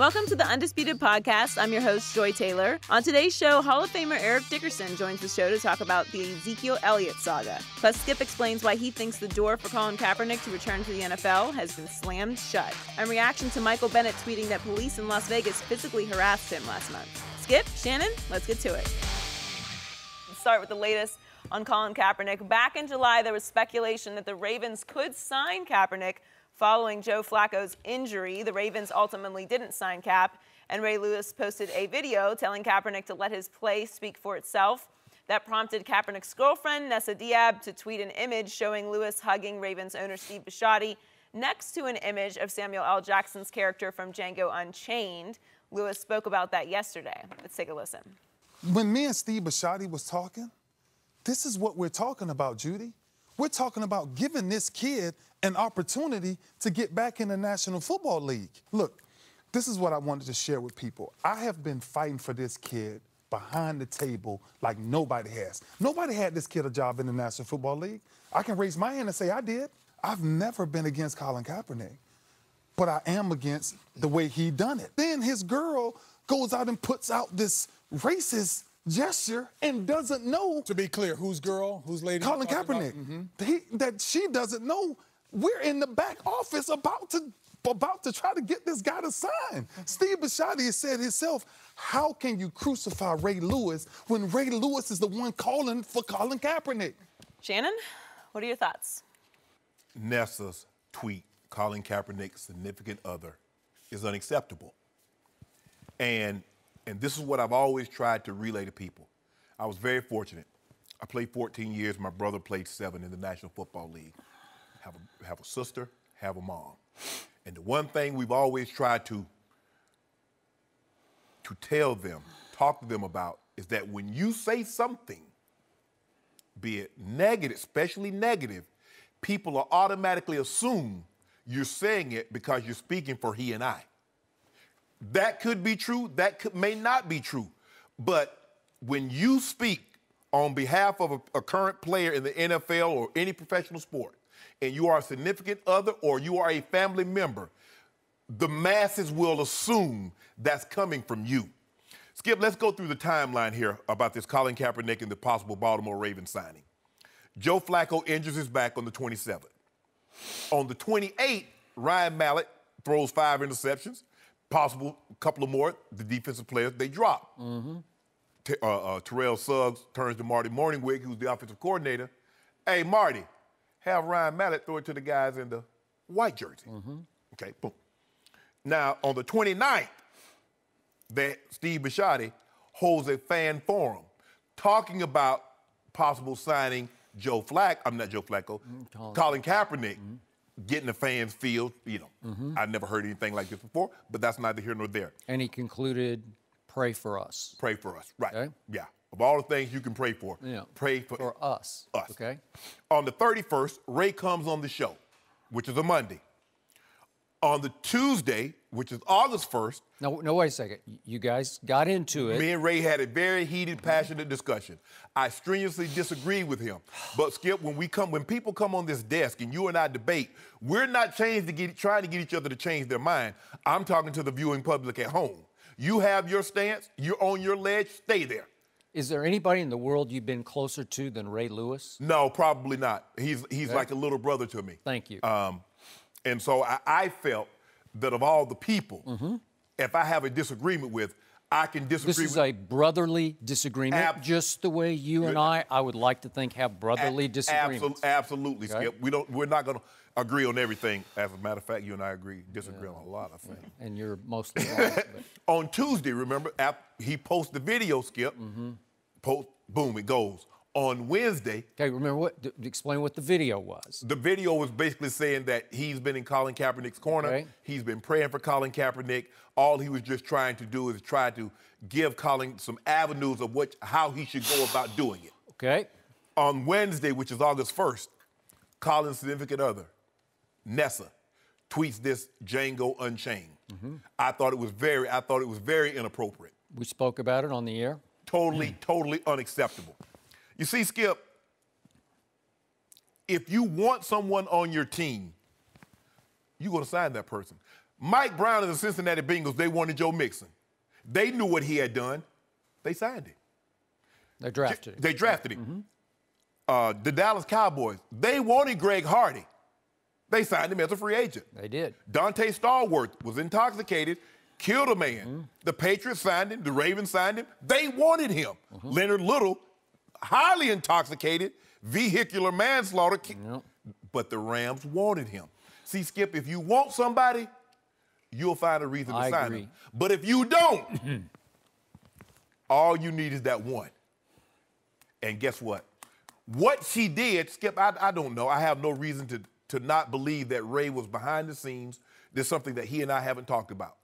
Welcome to the Undisputed podcast. I'm your host, Joy Taylor. On today's show, Hall of Famer Eric Dickerson joins the show to talk about the Ezekiel Elliott saga. Plus, Skip explains why he thinks the door for Colin Kaepernick to return to the NFL has been slammed shut. And reaction to Michael Bennett tweeting that police in Las Vegas physically harassed him last month. Skip, Shannon, let's get to it. Let's start with the latest on Colin Kaepernick. Back in July, there was speculation that the Ravens could sign Kaepernick following Joe Flacco's injury. The Ravens ultimately didn't sign Cap, and Ray Lewis posted a video telling Kaepernick to let his play speak for itself. That prompted Kaepernick's girlfriend, Nessa Diab, to tweet an image showing Lewis hugging Ravens owner Steve Bisciotti next to an image of Samuel L. Jackson's character from Django Unchained. Lewis spoke about that yesterday. Let's take a listen. When me and Steve Bisciotti was talking, this is what we're talking about, Judy. We're talking about giving this kid an opportunity to get back in the National Football League. Look, this is what I wanted to share with people. I have been fighting for this kid behind the table like nobody has. Nobody had this kid a job in the National Football League. I can raise my hand and say I did. I've never been against Colin Kaepernick, but I am against the way he done it. Then his girl goes out and puts out this racist gesture and doesn't know. To be clear, whose girl? Whose lady? Colin Kaepernick. That she doesn't know. We're in the back office about to try to get this guy to sign. Steve Bisciotti has said himself, how can you crucify Ray Lewis when Ray Lewis is the one calling for Colin Kaepernick? Shannon, what are your thoughts? Nessa's tweet, Colin Kaepernick's significant other, is unacceptable. And this is what I've always tried to relay to people. I was very fortunate. I played 14 years. My brother played 7 in the National Football League. Have a sister, have a mom. And the one thing we've always tried to tell them, talk to them about, is that when you say something, be it negative, especially negative, people will automatically assume you're saying it because you're speaking for he and I. That could be true, may not be true. But when you speak on behalf of a current player in the NFL or any professional sport, and you are a significant other or you are a family member, the masses will assume that's coming from you. Skip, let's go through the timeline here about this Colin Kaepernick and the possible Baltimore Ravens signing. Joe Flacco injures his back on the 27th. On the 28th, Ryan Mallett throws 5 interceptions. Possible couple of more, the defensive players, they drop. Terrell Suggs turns to Marty Morningwig, who's the offensive coordinator. Hey, Marty, have Ryan Mallett throw it to the guys in the white jersey. Okay, boom. Now, on the 29th, Steve Bisciotti holds a fan forum talking about possible signing Colin Kaepernick, getting the fans feel, I've never heard anything like this before, but that's neither here nor there. And he concluded, pray for us. Pray for us, right. Okay. Yeah. Of all the things you can pray for, pray for us. Okay. On the 31st, Ray comes on the show, which is a Monday. On the Tuesday, which is August 1st. No, wait a second. You guys got into it. Me and Ray had a very heated, passionate discussion. I strenuously disagree with him. But Skip, when people come on this desk and you and I debate, we're not trying to get each other to change their mind. I'm talking to the viewing public at home. You have your stance, you're on your ledge, stay there. Is there anybody in the world you've been closer to than Ray Lewis? No, probably not. He's like a little brother to me. Thank you. And so I felt that of all the people, if I have a disagreement with, I can disagree with. This is a brotherly disagreement, just the way you and I would like to think, have brotherly disagreements. Absolutely, okay? Skip. We're not going to agree on everything. As a matter of fact, you and I disagree on a lot of things. And you're mostly wrong. On Tuesday, remember, he posts the video, Skip. Boom, it goes. On Wednesday... Okay, explain what the video was. The video was basically saying that he's been in Colin Kaepernick's corner. Okay. He's been praying for Colin Kaepernick. All he was just trying to do is try to give Colin some avenues of how he should go about doing it. Okay. On Wednesday, which is August 1st, Colin's significant other, Nessa, tweets this Django Unchained. I thought it was very inappropriate. We spoke about it on the air. Totally unacceptable. You see, Skip, if you want someone on your team, you're going to sign that person. Mike Brown and the Cincinnati Bengals, they wanted Joe Mixon. They knew what he had done. They signed him. They drafted him. They drafted him. The Dallas Cowboys, they wanted Greg Hardy. They signed him as a free agent. They did. Dante Stallworth was intoxicated, killed a man. The Patriots signed him. The Ravens signed him. They wanted him. Leonard Little, highly intoxicated, vehicular manslaughter. But the Rams wanted him. See, Skip, if you want somebody, you'll find a reason to sign him. But if you don't, all you need is that one. And guess what? What she did, Skip, I don't know. I have no reason to not believe that Ray was behind the scenes. There's something that he and I haven't talked about.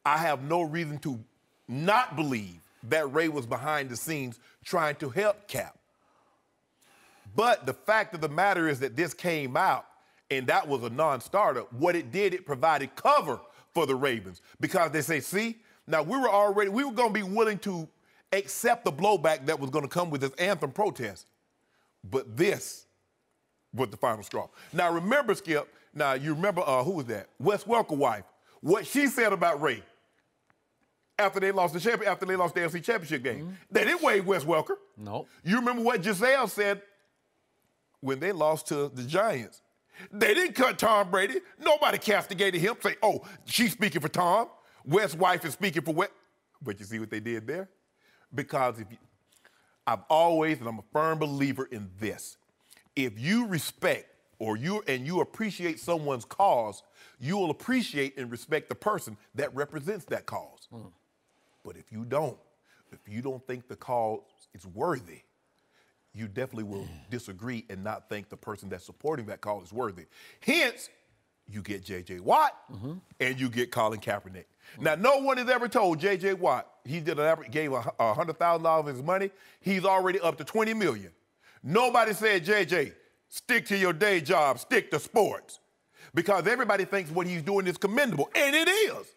I have no reason to not believe that Ray was behind the scenes trying to help Cap. But the fact of the matter is that this came out, and that was a non-starter. What it did, it provided cover for the Ravens because they say, see, now we were going to be willing to accept the blowback that was going to come with this anthem protest. But this was the final straw. Now, remember, Skip, you remember, who was that? Wes Welker's wife. What she said about Ray after they lost the AFC Championship game. They didn't waive Wes Welker. No. You remember what Giselle said when they lost to the Giants? They didn't cut Tom Brady. Nobody castigated him. Say, oh, she's speaking for Tom. Wes' wife is speaking for Wes. But you see what they did there? Because I've always, and I'm a firm believer in this, if you respect or you appreciate someone's cause, you will appreciate and respect the person that represents that cause. But if you don't think the cause is worthy, you definitely will disagree and not think the person that's supporting that cause is worthy. Hence, you get J.J. Watt and you get Colin Kaepernick. Now, no one has ever told J.J. Watt, he gave $100,000 of his money, he's already up to $20 million. Nobody said, J.J., stick to your day job, stick to sports. Because everybody thinks what he's doing is commendable, and it is.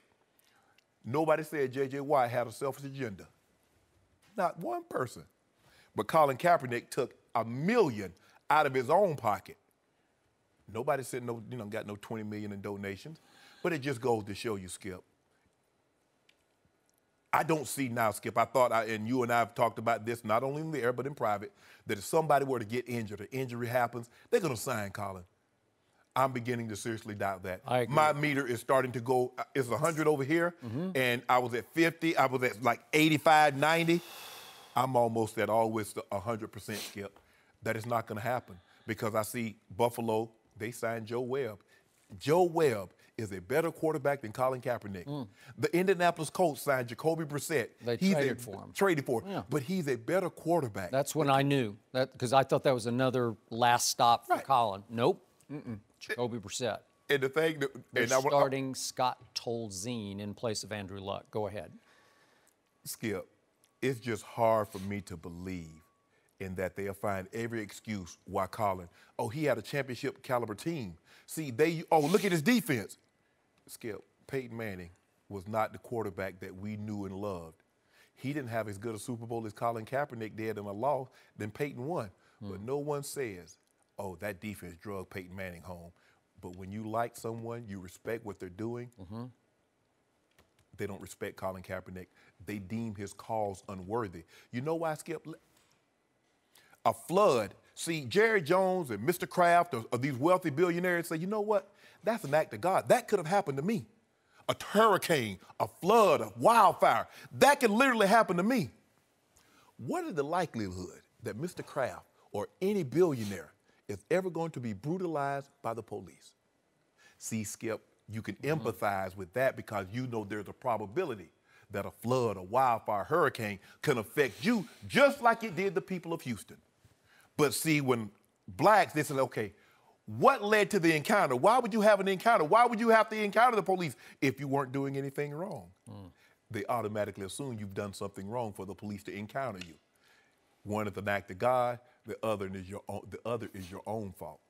Nobody said J.J. Watt had a selfish agenda. Not one person. But Colin Kaepernick took $1 million out of his own pocket. Nobody said got no $20 million in donations. But it just goes to show you, Skip. I don't see now, Skip. I thought, and you and I have talked about this not only in the air but in private, that if somebody were to get injured, an injury happens, they're going to sign Colin. I'm beginning to seriously doubt that. I agree. My meter is starting to go, it's 100 over here, and I was at 50. I was at like 85, 90. I'm almost at always 100%, Skip. That is not going to happen because I see Buffalo, they signed Joe Webb. Joe Webb is a better quarterback than Colin Kaepernick. The Indianapolis Colts signed Jacoby Brissett. They traded for him. Traded for him. Yeah. But he's a better quarterback. That's when I knew that because I thought that was another last stop for Colin. Nope. Jacoby Brissett. And the thing that they're starting Scott Tolzien in place of Andrew Luck. Go ahead. Skip, it's just hard for me to believe in that they'll find every excuse why Colin, he had a championship caliber team. See, look at his defense. Skip, Peyton Manning was not the quarterback that we knew and loved. He didn't have as good a Super Bowl as Colin Kaepernick did in a loss, then Peyton won. But no one says, that defense drug Peyton Manning home. But when you like someone, you respect what they're doing, they don't respect Colin Kaepernick. They deem his cause unworthy. You know why, Skip? A flood. See, Jerry Jones and Mr. Kraft or these wealthy billionaires say, you know what? That's an act of God. That could have happened to me. A hurricane, a flood, a wildfire. That could literally happen to me. What is the likelihood that Mr. Kraft or any billionaire is ever going to be brutalized by the police? See, Skip, you can empathize with that because you know there's a probability that a flood, a wildfire, hurricane can affect you just like it did the people of Houston. But see, when blacks, they said, okay, what led to the encounter? Why would you have an encounter? Why would you have to encounter the police if you weren't doing anything wrong? They automatically assume you've done something wrong for the police to encounter you. One is an act of God, the other is your own fault.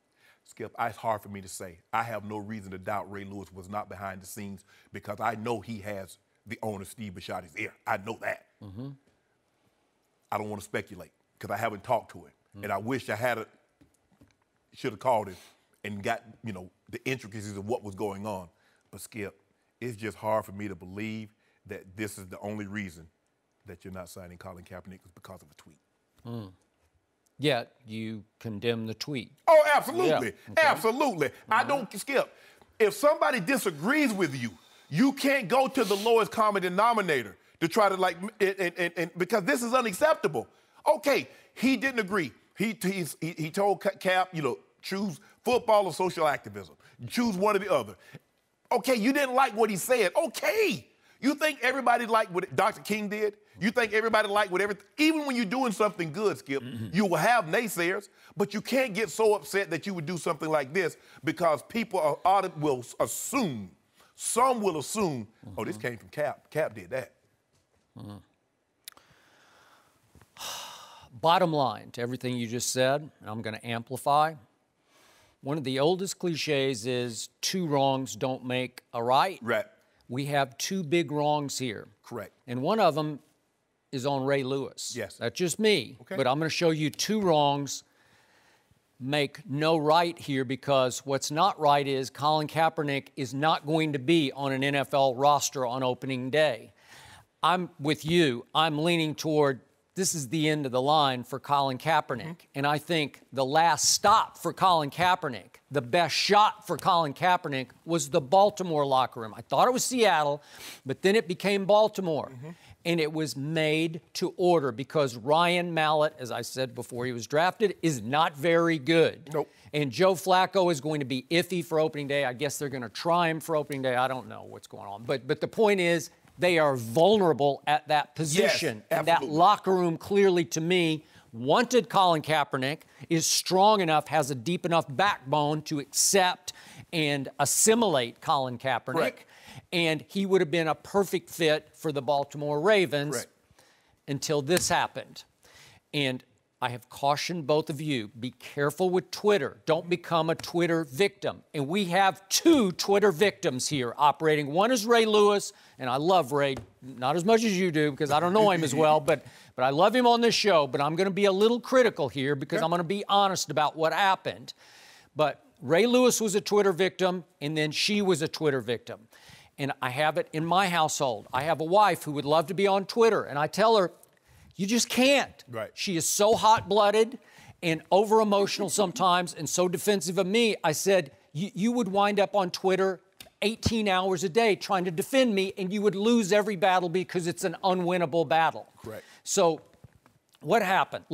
Skip, it's hard for me to say. I have no reason to doubt Ray Lewis was not behind the scenes because I know he has the owner, Steve Bisciotti's ear. I know that. I don't want to speculate because I haven't talked to him. And I wish I should have called him and got, the intricacies of what was going on. But Skip, it's just hard for me to believe that this is the only reason that you're not signing Colin Kaepernick is because of a tweet. Yet you condemn the tweet. Oh, absolutely. Yeah. Okay. Absolutely. I don't skip. If somebody disagrees with you, you can't go to the lowest common denominator to try to and because this is unacceptable. Okay, he didn't agree. He told Cap, choose football or social activism. Choose one or the other. Okay, you didn't like what he said. Okay. You think everybody liked what Dr. King did? You think everybody liked what everything? Even when you're doing something good, Skip, you will have naysayers, but you can't get so upset that you would do something like this because people will assume, some will assume, oh, this came from Cap. Cap did that. Bottom line to everything you just said, and I'm going to amplify. One of the oldest cliches is two wrongs don't make a right. Right. We have two big wrongs here. Correct. And one of them is on Ray Lewis. Yes. That's just me. Okay. But I'm going to show you two wrongs make no right here because what's not right is Colin Kaepernick is not going to be on an NFL roster on opening day. I'm with you. I'm leaning toward this is the end of the line for Colin Kaepernick. And I think the last stop for Colin Kaepernick, the best shot for Colin Kaepernick was the Baltimore locker room. I thought it was Seattle, but then it became Baltimore. And it was made to order because Ryan Mallett, as I said before he was drafted, is not very good. Nope. And Joe Flacco is going to be iffy for opening day. I guess they're going to try him for opening day. I don't know what's going on. But the point is, they are vulnerable at that position. Yes, and that locker room clearly, to me, wanted Colin Kaepernick, is strong enough, has a deep enough backbone to accept and assimilate Colin Kaepernick. Correct. And he would have been a perfect fit for the Baltimore Ravens. Correct. Until this happened. And I have cautioned both of you, be careful with Twitter. Don't become a Twitter victim. And we have two Twitter victims here operating. One is Ray Lewis, and I love Ray, not as much as you do because I don't know him as well, but I love him on this show. But I'm going to be a little critical here because I'm going to be honest about what happened. But Ray Lewis was a Twitter victim, and then she was a Twitter victim. And I have it in my household. I have a wife who would love to be on Twitter, and I tell her, you just can't. Right. She is so hot-blooded and over-emotional sometimes and so defensive of me. I said, you would wind up on Twitter 18 hours a day trying to defend me, and you would lose every battle because it's an unwinnable battle. Correct. So what happened?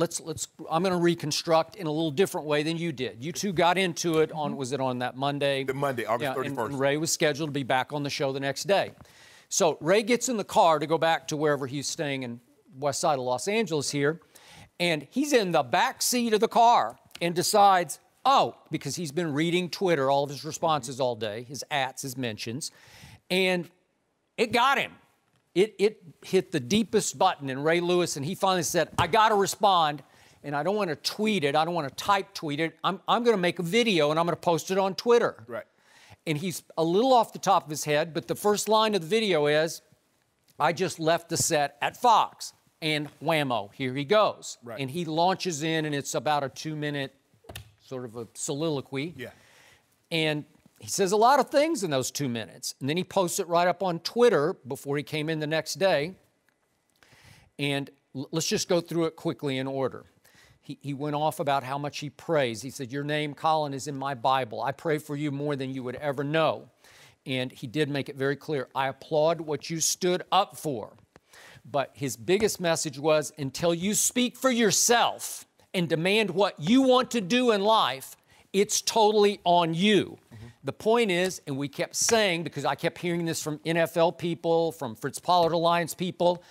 I'm going to reconstruct in a little different way than you did. You two got into it on, was it on that Monday? The Monday, August 31st. And Ray was scheduled to be back on the show the next day. So Ray gets in the car to go back to wherever he's staying in west side of Los Angeles here, and he's in the back seat of the car and decides, because he's been reading Twitter, all of his responses all day, his ats, his mentions, and it got him. It hit the deepest button in Ray Lewis, and he finally said, I got to respond, and I don't want to tweet it. I don't want to type tweet it. I'm going to make a video, and I'm going to post it on Twitter. Right. And he's a little off the top of his head, but the first line of the video is, I just left the set at Fox. And whammo, here he goes. Right. And he launches in, and it's about a 2-minute sort of a soliloquy. Yeah. And he says a lot of things in those 2 minutes. And then he posts it right up on Twitter before he came in the next day. And let's just go through it quickly in order. He went off about how much he prays. He said, your name, Colin, is in my Bible. I pray for you more than you would ever know. And he did make it very clear. I applaud what you stood up for. But his biggest message was, until you speak for yourself and demand what you want to do in life, it's totally on you. The point is, and we kept saying, because I kept hearing this from NFL people, from Fritz Pollard Alliance people,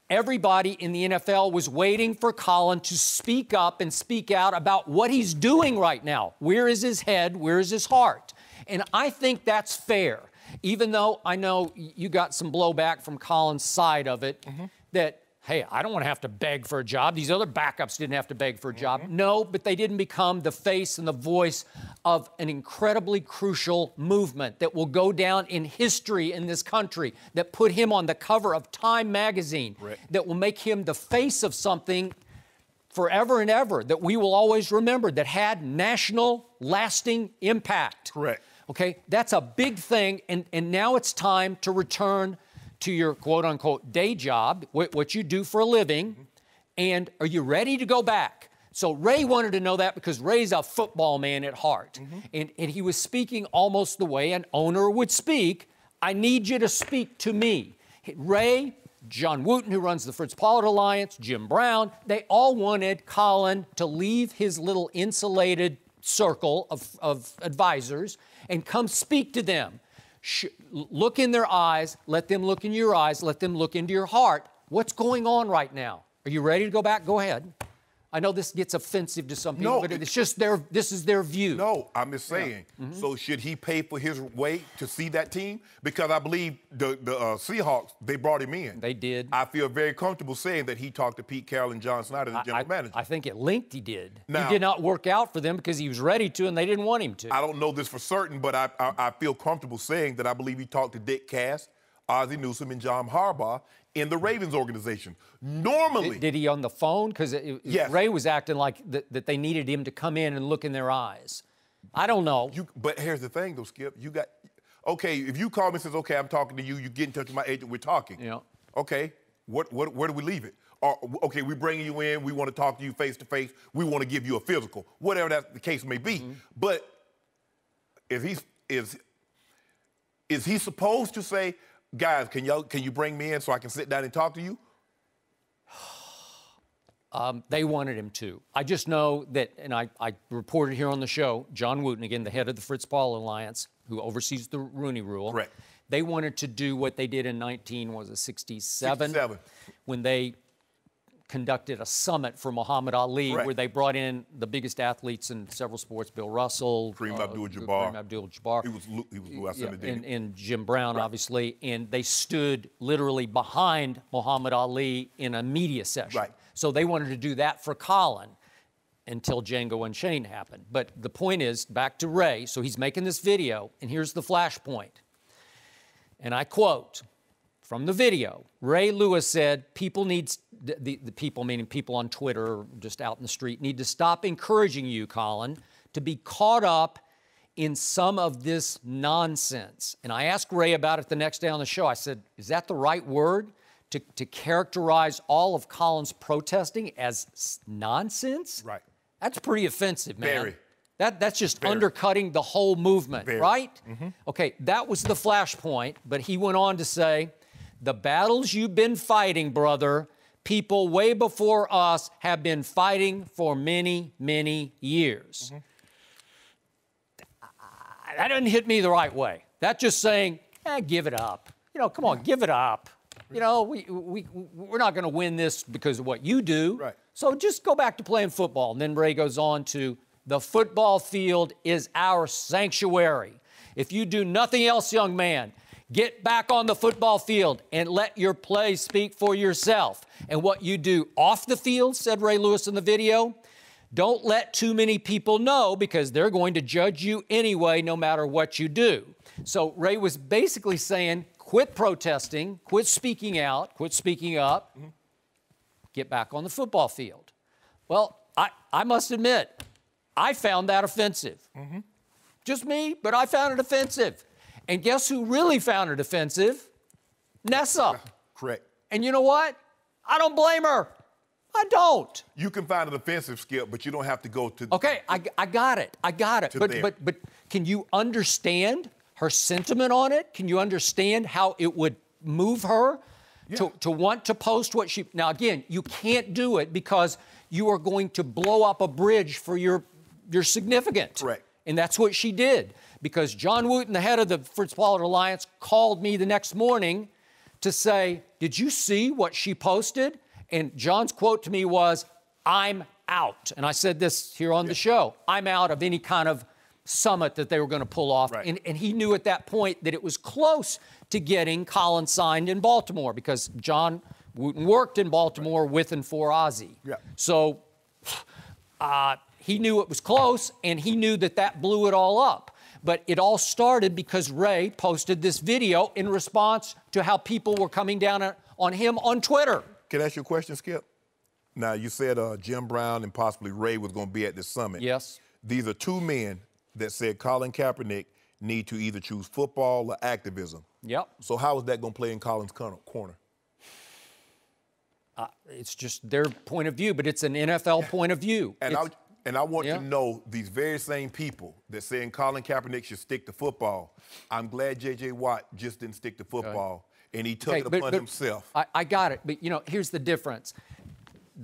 everybody in the NFL was waiting for Colin to speak up and speak out about what he's doing right now. Where is his head? Where is his heart? And I think that's fair. Even though I know you got some blowback from Colin's side of it, that, hey, I don't want to have to beg for a job. These other backups didn't have to beg for a job. No, but they didn't become the face and the voice of an incredibly crucial movement that will go down in history in this country, that put him on the cover of Time magazine, that will make him the face of something forever and ever, that we will always remember, that had national lasting impact. Correct. Okay, that's a big thing, and now it's time to return to your quote-unquote day job, what you do for a living, and are you ready to go back? So Ray wanted to know that because Ray's a football man at heart, and he was speaking almost the way an owner would speak. I need you to speak to me. Ray, John Wooten, who runs the Fritz Pollard Alliance, Jim Brown, they all wanted Colin to leave his little insulated circle of advisors and come speak to them. Look in their eyes, let them look in your eyes, let them look into your heart. What's going on right now? Are you ready to go back? Go ahead. I know this gets offensive to some people, but it's just this is their view. No, I'm just saying. So should he pay for his way to see that team? Because I believe the Seahawks, they brought him in. They did. I feel very comfortable saying that he talked to Pete Carroll and John Snyder, the general manager. I think it linked he did. Now, he did not work out for them because he was ready to and they didn't want him to. I don't know this for certain, but I feel comfortable saying that I believe he talked to Dick Cass, Ozzie Newsome, and John Harbaugh in the Ravens organization. Normally. Did he on the phone? Because yes. Ray was acting like that they needed him to come in and look in their eyes. I don't know. But here's the thing, though, Skip. Okay, if you call me and says, okay, I'm talking to you, you get in touch with my agent, we're talking. Yeah. Okay, where do we leave it? Or, okay, we're bringing you in, we want to talk to you face to face, we want to give you a physical, whatever that the case may be. But is he supposed to say, guys, can you bring me in so I can sit down and talk to you? They wanted him to. I just know that, and I reported here on the show, John Wooten, again, the head of the Fritz Pollard Alliance, who oversees the Rooney Rule. Correct. They wanted to do what they did in 1967, when they conducted a summit for Muhammad Ali, Correct. where they brought in the biggest athletes in several sports, Bill Russell, Kareem Abdul-Jabbar. Kareem Abdul-Jabbar. He was Wes Anderson. And Jim Brown, obviously, and they stood literally behind Muhammad Ali in a media session. Right. So they wanted to do that for Colin until Django Unchained happened. But the point is, back to Ray, so he's making this video, and here's the flashpoint. And I quote from the video, Ray Lewis said, people need, the people, meaning people on Twitter or just out in the street, need to stop encouraging you, Colin, to be caught up in some of this nonsense. And I asked Ray about it the next day on the show. I said, is that the right word to characterize all of Colin's protesting as nonsense? Right. That's pretty offensive, man. Very. That's just undercutting the whole movement, right? Okay, that was the flashpoint, but he went on to say, the battles you've been fighting, brother, people way before us have been fighting for many, many years. That doesn't hit me the right way. That's just saying, give it up. You know, come on, give it up. You know, we're not going to win this because of what you do. Right. So just go back to playing football. And then Ray goes on to, the football field is our sanctuary. If you do nothing else, young man, get back on the football field and let your play speak for yourself. And what you do off the field, said Ray Lewis in the video, don't let too many people know because they're going to judge you anyway, no matter what you do. So Ray was basically saying, quit protesting, quit speaking out, quit speaking up, get back on the football field. Well, I must admit, I found that offensive. Just me, but I found it offensive. And guess who really found it offensive? Nessa. Correct. And you know what? I don't blame her. I don't. You can find it offensive, Skip, but you don't have to go to... Okay, I got it. I got it. But can you understand her sentiment on it? Can you understand how it would move her to want to post what she... Now, again, you can't do it because you are going to blow up a bridge for your significant. Correct. And that's what she did. Because John Wooten, the head of the Fritz Pollard Alliance, called me the next morning to say, did you see what she posted? And John's quote to me was, I'm out. And I said this here on the show. I'm out of any kind of summit that they were going to pull off. Right. And he knew at that point that it was close to getting Colin signed in Baltimore because John Wooten worked in Baltimore with and for Ozzie. Yeah. So he knew it was close, and he knew that blew it all up. But it all started because Ray posted this video in response to how people were coming down on him on Twitter. Can I ask you a question, Skip? Now, you said Jim Brown and possibly Ray was going to be at this summit. Yes. These are two men that said Colin Kaepernick need to either choose football or activism. Yep. So how is that going to play in Colin's corner? It's just their point of view, but it's an NFL point of view. And I want to know these very same people that saying Colin Kaepernick should stick to football. I'm glad J.J. Watt just didn't stick to football, and he took it upon himself. I got it, but here's the difference.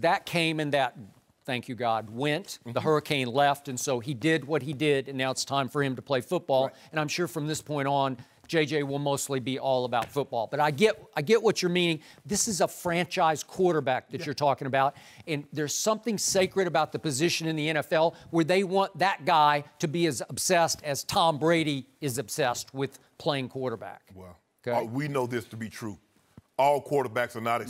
That came and that, thank you God, went. The hurricane left, and so he did what he did, and now it's time for him to play football. Right. And I'm sure from this point on, JJ will mostly be all about football. But I get what you're meaning. This is a franchise quarterback that you're talking about, and there's something sacred about the position in the NFL where they want that guy to be as obsessed as Tom Brady is obsessed with playing quarterback. Well, we know this to be true. All quarterbacks are not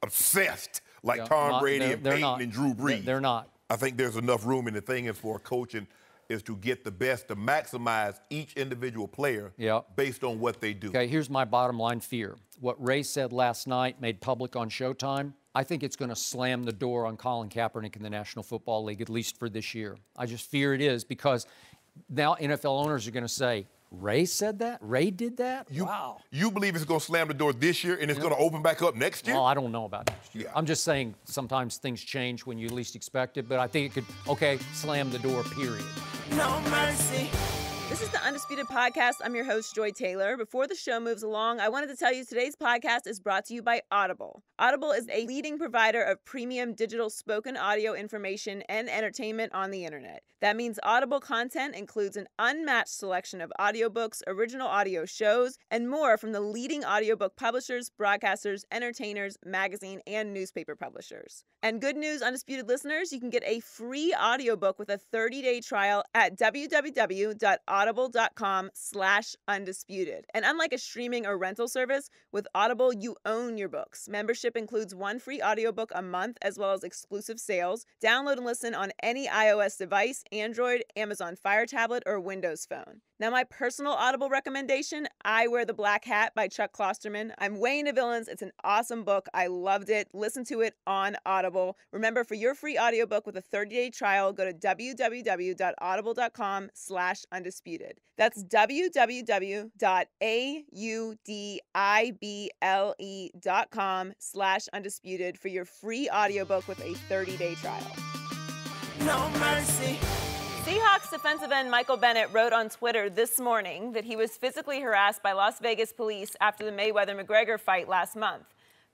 obsessed like Tom Brady and Peyton and Drew Brees. They're not. I think there's enough room in the thing for a coach is to get the best, to maximize each individual player based on what they do. Okay, here's my bottom line fear. What Ray said last night, made public on Showtime, I think it's going to slam the door on Colin Kaepernick in the National Football League, at least for this year. I just fear it is, because now NFL owners are going to say, Ray said that? Ray did that? Wow. You believe it's going to slam the door this year and it's going to open back up next year? Well, I don't know about next year. I'm just saying sometimes things change when you least expect it, but I think it could, slam the door, period. No mercy. This is the Undisputed Podcast. I'm your host, Joy Taylor. Before the show moves along, I wanted to tell you today's podcast is brought to you by Audible. Audible is a leading provider of premium digital spoken audio information and entertainment on the internet. That means Audible content includes an unmatched selection of audiobooks, original audio shows, and more from the leading audiobook publishers, broadcasters, entertainers, magazine, and newspaper publishers. And good news, Undisputed listeners, you can get a free audiobook with a 30-day trial at www.audible.com/undisputed. And unlike a streaming or rental service, with Audible, you own your books. Membership includes one free audiobook a month, as well as exclusive sales. Download and listen on any iOS device, Android, Amazon Fire Tablet, or Windows Phone. Now, my personal Audible recommendation, I Wear the Black Hat by Chuck Klosterman. I'm Way Into Villains. It's an awesome book. I loved it. Listen to it on Audible. Remember, for your free audiobook with a 30-day trial, go to www.audible.com/undisputed. That's www.audible.com/undisputed for your free audiobook with a 30-day trial. No mercy. Seahawks defensive end Michael Bennett wrote on Twitter this morning that he was physically harassed by Las Vegas police after the Mayweather-McGregor fight last month.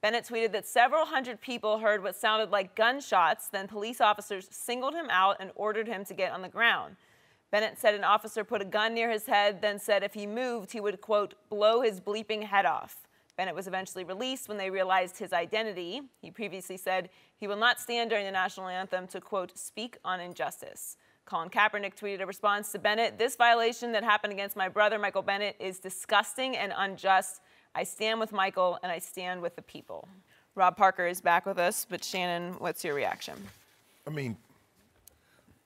Bennett tweeted that several hundred people heard what sounded like gunshots, then police officers singled him out and ordered him to get on the ground. Bennett said an officer put a gun near his head, then said if he moved, he would, quote, blow his bleeping head off. Bennett was eventually released when they realized his identity. He previously said he will not stand during the national anthem to, quote, speak on injustice. Colin Kaepernick tweeted a response to Bennett, "This violation that happened against my brother, Michael Bennett, is disgusting and unjust. I stand with Michael and I stand with the people." Rob Parker is back with us, but Shannon, what's your reaction? I mean,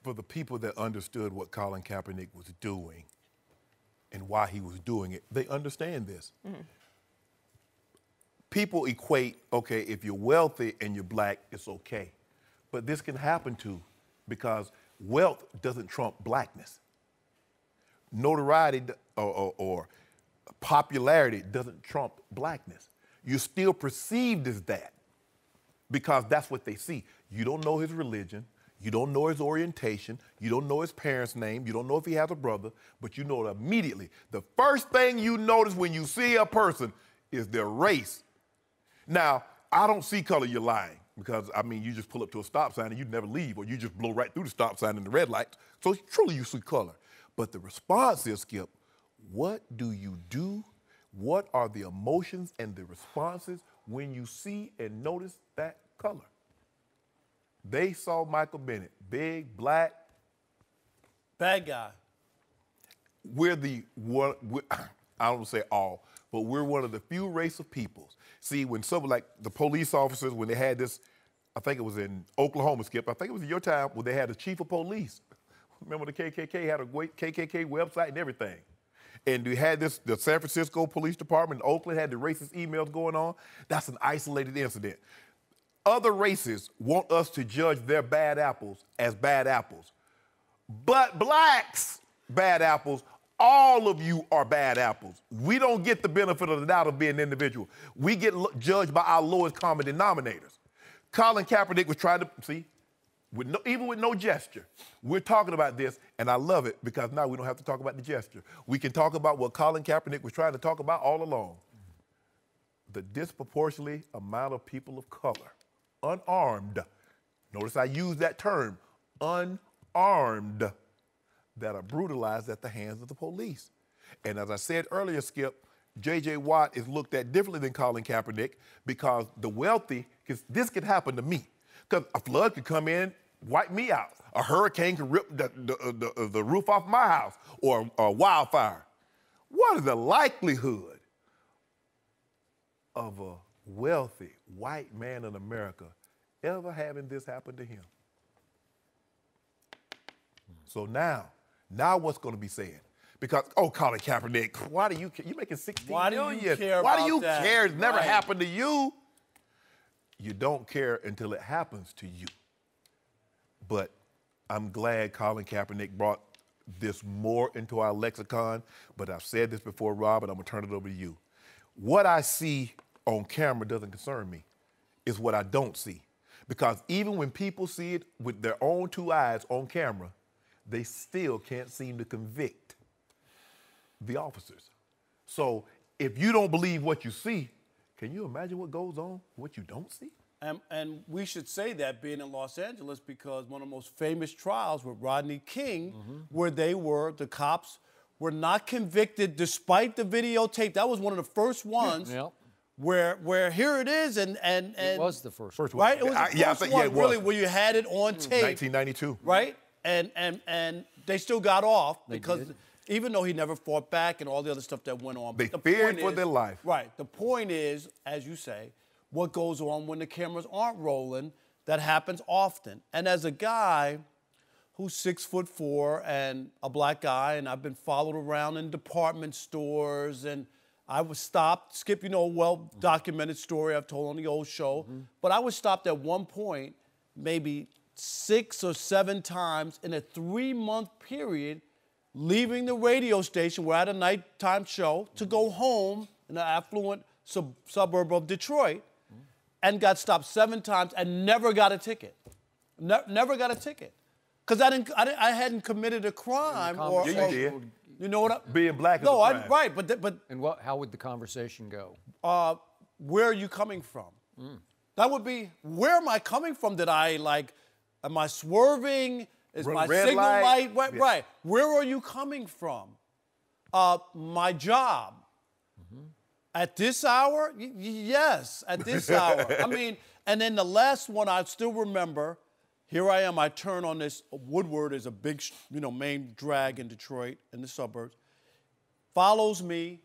for the people that understood what Colin Kaepernick was doing and why he was doing it, they understand this. Mm-hmm. People equate, okay, if you're wealthy and you're black, it's okay. But this can happen too, because wealth doesn't trump blackness. Notoriety or popularity doesn't trump blackness. You're still perceived as that because that's what they see. You don't know his religion. You don't know his orientation. You don't know his parents' name. You don't know if he has a brother, but you know it immediately. The first thing you notice when you see a person is their race. Now, I don't see color, you're lying. Because, I mean, you just pull up to a stop sign and you'd never leave, or you just blow right through the stop sign in the red light. So truly you see color. But the response is, Skip, what do you do? What are the emotions and the responses when you see and notice that color? They saw Michael Bennett, big, black. Bad guy. We're the one, I don't say all, but we're one of the few race of peoples. See, when someone like the police officers, when they had this, I think it was in Oklahoma, Skip, I think it was in your time, when they had the chief of police. Remember the KKK had a great KKK website and everything. And we had this, the San Francisco Police Department, Oakland had the racist emails going on. That's an isolated incident. Other races want us to judge their bad apples as bad apples. But blacks' bad apples All of you are bad apples. We don't get the benefit of the doubt of being an individual. We get judged by our lowest common denominators. Colin Kaepernick was trying to, see, even with no gesture, we're talking about this, and I love it because now we don't have to talk about the gesture. We can talk about what Colin Kaepernick was trying to talk about all along. The disproportionately amount of people of color, unarmed, notice I use that term, unarmed, that are brutalized at the hands of the police. And as I said earlier, Skip, J.J. Watt is looked at differently than Colin Kaepernick because the wealthy, because this could happen to me. Because a flood could come in, wipe me out. A hurricane could rip the roof off my house, or a wildfire. What is the likelihood of a wealthy white man in America ever having this happen to him? So now what's going to be said? Because, oh, Colin Kaepernick, why do you care? You're making $16 million. Why do you care? It's never happened to you. You don't care until it happens to you. But I'm glad Colin Kaepernick brought this more into our lexicon. But I've said this before, Rob, and I'm going to turn it over to you. What I see on camera doesn't concern me. It's what I don't see. Because even when people see it with their own two eyes on camera, they still can't seem to convict the officers. So if you don't believe what you see, can you imagine what goes on, what you don't see? And we should say that being in Los Angeles, because one of the most famous trials with Rodney King, where the cops were not convicted despite the videotape. That was one of the first ones. Yep. Where here it is, and it was the first one. Right? It was the first one, really, where you had it on tape. 1992. Right? And they still got off because even though he never fought back and all the other stuff that went on. They feared for their life. Right. The point is, as you say, what goes on when the cameras aren't rolling, that happens often. And as a guy who's 6'4" and a black guy, and I've been followed around in department stores, and I was stopped. Skip, you know, a well-documented story I've told on the old show. But I was stopped at one point, maybe 6 or 7 times in a 3-month period, leaving the radio station. We're at a nighttime show to go home in an affluent suburb of Detroit, and got stopped 7 times and never got a ticket. Never got a ticket, because I hadn't committed a crime. You did. You know what? Being black is a crime. Right, but. And how would the conversation go? Where are you coming from? That would be, where am I coming from? Am I swerving? Is my red signal light? light? Right. Where are you coming from? My job. At this hour? Yes, at this hour. I mean, and then the last one I still remember, here I am, I turn on this. Woodward is a big, main drag in Detroit, in the suburbs. Follows me.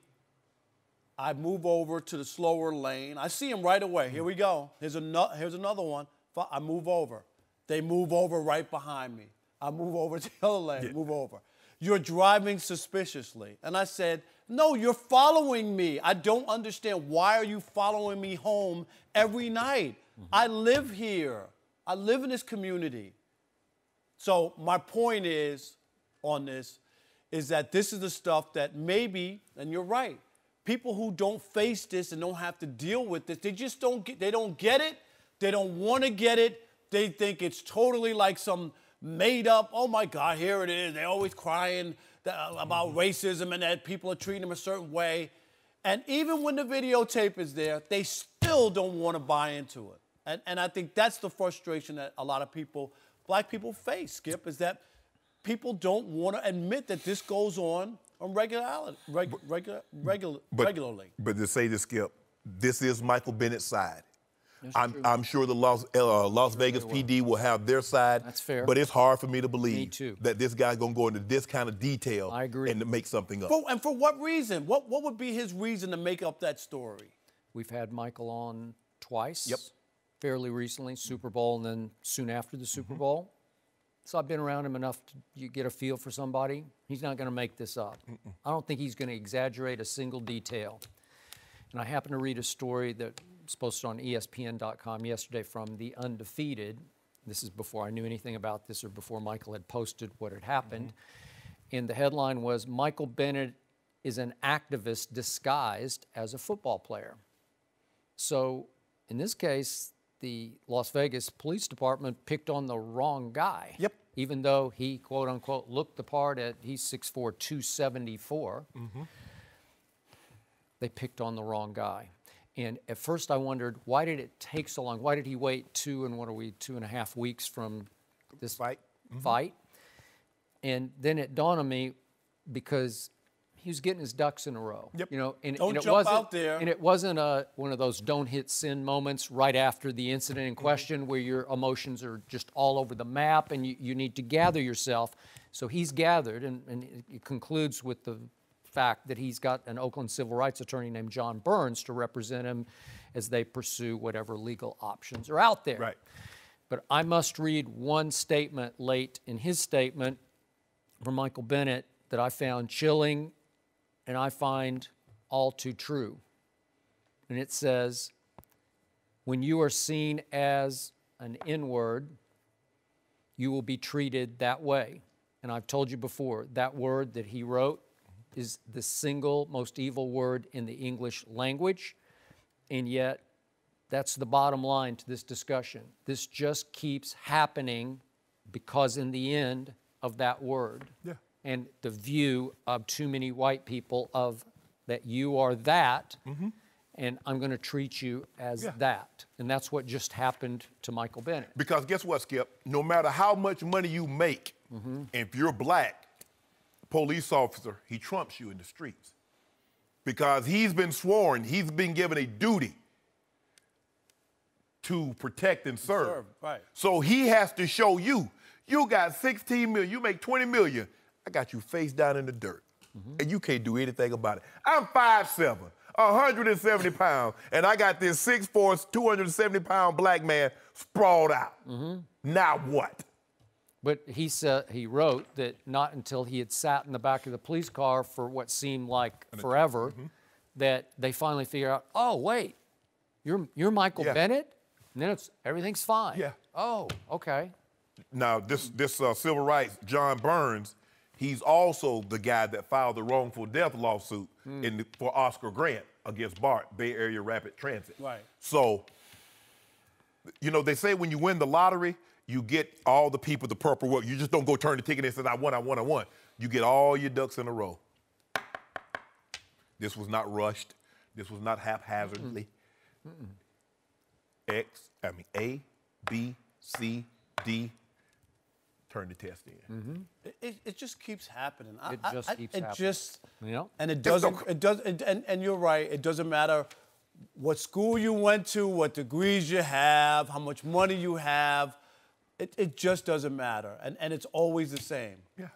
I move over to the slower lane. I see him right away. Here we go. Here's another one. I move over. They move over right behind me. I move over to the other lane, move over. You're driving suspiciously. And I said, no, you're following me. I don't understand. Why are you following me home every night? I live here. I live in this community. So my point is, on this, is that this is the stuff that maybe, and you're right, people who don't face this and don't have to deal with this, they just don't get it. They don't want to get it. They think it's totally like some made up, oh my God, here it is. They're always crying about racism and that people are treating them a certain way. And even when the videotape is there, they still don't want to buy into it. And I think that's the frustration that a lot of people, black people, face, Skip, is that people don't want to admit that this goes on regularly. But to say this, Skip, this is Michael Bennett's side. I'm sure the Las Vegas PD will have their side. That's fair. But it's hard for me to believe Me too. that this guy's going to go into this kind of detail. I agree. And to make something up. And for what reason? What would be his reason to make up that story? We've had Michael on twice. Yep. Fairly recently, Super Bowl, and then soon after the Super Bowl. So I've been around him enough to get a feel for somebody. He's not going to make this up. I don't think he's going to exaggerate a single detail. And I happened to read a story that was posted on ESPN.com yesterday from the Undefeated. This is before I knew anything about this or before Michael had posted what had happened. And the headline was, Michael Bennett is an activist disguised as a football player. So in this case, the Las Vegas Police Department picked on the wrong guy. Yep. Even though he, quote unquote, looked the part he's 6'4", 274. They picked on the wrong guy. And at first I wondered, why did it take so long? Why did he wait 2.5 weeks from this fight? And then it dawned on me, because he was getting his ducks in a row. Yep. You know, and Don't it jump wasn't, out there. And it wasn't one of those don't hit sin moments right after the incident in question where your emotions are just all over the map and you need to gather yourself. So he's gathered, and it concludes with the fact that he's got an Oakland civil rights attorney named John Burns to represent him as they pursue whatever legal options are out there. Right. But I must read one statement late in his statement from Michael Bennett that I found chilling and I find all too true. And it says, when you are seen as an N-word, you will be treated that way. And I've told you before, that word that he wrote is the single most evil word in the English language. And yet, that's the bottom line to this discussion. This just keeps happening because in the end of that word. Yeah. And the view of too many white people of that you are that, and I'm going to treat you as that. And that's what just happened to Michael Bennett. Because guess what, Skip? No matter how much money you make, if you're black, police officer, he trumps you in the streets. Because he's been sworn, he's been given a duty to protect and serve. Right. So he has to show you, you got 16 million, you make 20 million. I got you face down in the dirt, and you can't do anything about it. I'm 5'7", 170 pounds, and I got this 6'4", 270-pound black man sprawled out. Now what? But he said, he wrote that not until he had sat in the back of the police car for what seemed like forever, that they finally figured out, oh, wait, you're Michael Bennett? And then everything's fine. Yeah. Oh, okay. Now, this civil rights, John Burns, he's also the guy that filed the wrongful death lawsuit for Oscar Grant against BART, Bay Area Rapid Transit. Right. So, you know, they say when you win the lottery, you get all the people the purple work. You just don't go turn the ticket and say, I won. You get all your ducks in a row. This was not rushed. This was not haphazardly. A, B, C, D, turn the test in. It just keeps happening. It just keeps happening. Yeah. And and you're right, it doesn't matter what school you went to, what degrees you have, how much money you have. It just doesn't matter. And it's always the same. Yeah.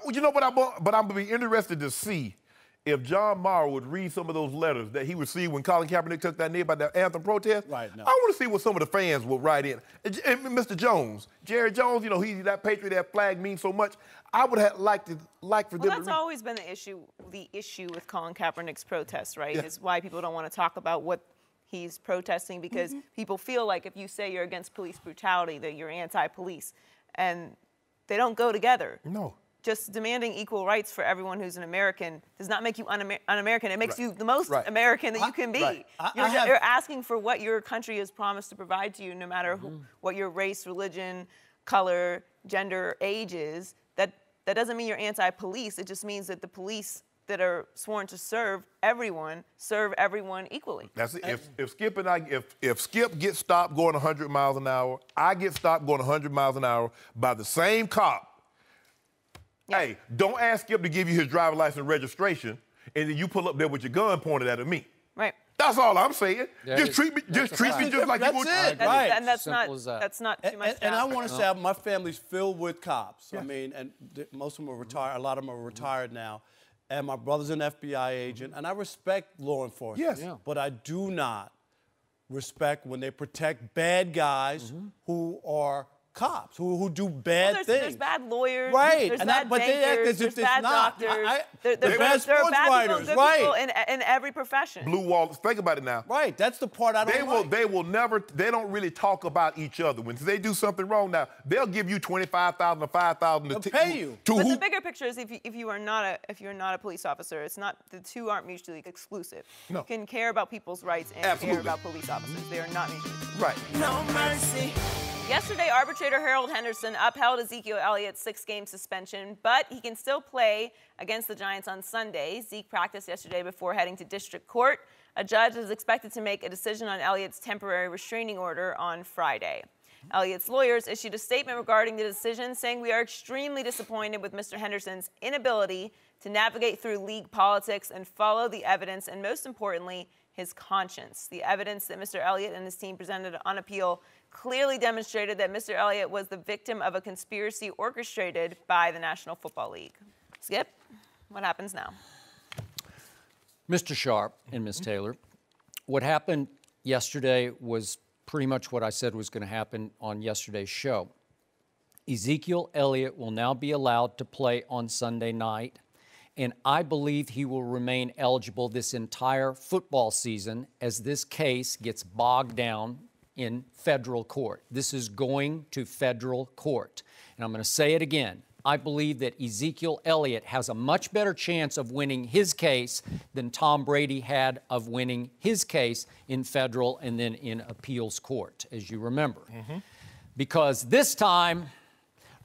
You know what? But I'm going to be interested to see if John Morrow would read some of those letters that he received when Colin Kaepernick took that knee about the anthem protest. Right. No. I want to see what some of the fans will write in. And Mr. Jones, Jerry Jones, you know, he's that patriot, that flag means so much. I would have liked for them to read. Well, that's always been the issue with Colin Kaepernick's protest, right? Yeah. Is why people don't want to talk about what he's protesting, because people feel like if you say you're against police brutality, that you're anti-police. And they don't go together. No. Just demanding equal rights for everyone who's an American does not make you un-American. It makes you the most American that you can be. Right. You're asking for what your country has promised to provide to you, no matter what your race, religion, color, gender, age is. That doesn't mean you're anti-police. It just means that the police that are sworn to serve everyone equally. That's it. If Skip and if Skip gets stopped going 100 miles an hour, I get stopped going 100 miles an hour by the same cop. Hey, don't ask Skip to give you his driver's license and registration, and then you pull up there with your gun pointed at me. Right. That's all I'm saying. Yeah, just treat me just like that's you would. it. Right. And that's Simple as that. that's not too much. And I want to say my family's filled with cops. I mean, and most of them are retired. A lot of them are retired now. And my brother's an FBI agent, and I respect law enforcement. Yes. Yeah. But I do not respect when they protect bad guys who are cops who do bad things. There's bad lawyers, right? There's and bad but bankers, they act as there's if it's bad not. doctors. They're there bad are sports bad writers, people, good right? people in every profession. Blue Wall. Think about it now. Right. That's the part I don't like. They will never. They don't really talk about each other. When they do something wrong, now they'll give you $25,000 or $5,000 They'll pay you. But the bigger picture is if you're not a police officer, it's not, the two aren't mutually exclusive. No. You can care about people's rights and Absolutely. care about police officers. They are not mutually exclusive. Right. No mercy. Yesterday, arbitrator Harold Henderson upheld Ezekiel Elliott's 6-game suspension, but he can still play against the Giants on Sunday. Zeke practiced yesterday before heading to district court. A judge is expected to make a decision on Elliott's temporary restraining order on Friday. Elliott's lawyers issued a statement regarding the decision, saying, "We are extremely disappointed with Mr. Henderson's inability to navigate through league politics and follow the evidence, and most importantly, his conscience. The evidence that Mr. Elliott and his team presented on appeal clearly demonstrated that Mr. Elliott was the victim of a conspiracy orchestrated by the National Football League." Skip, what happens now? Mr. Sharpe and Ms. Taylor, what happened yesterday was pretty much what I said was going to happen on yesterday's show. Ezekiel Elliott will now be allowed to play on Sunday night, and I believe he will remain eligible this entire football season as this case gets bogged down in federal court. This is going to federal court. And I'm going to say it again. I believe that Ezekiel Elliott has a much better chance of winning his case than Tom Brady had of winning his case in federal and then in appeals court, as you remember. Because this time,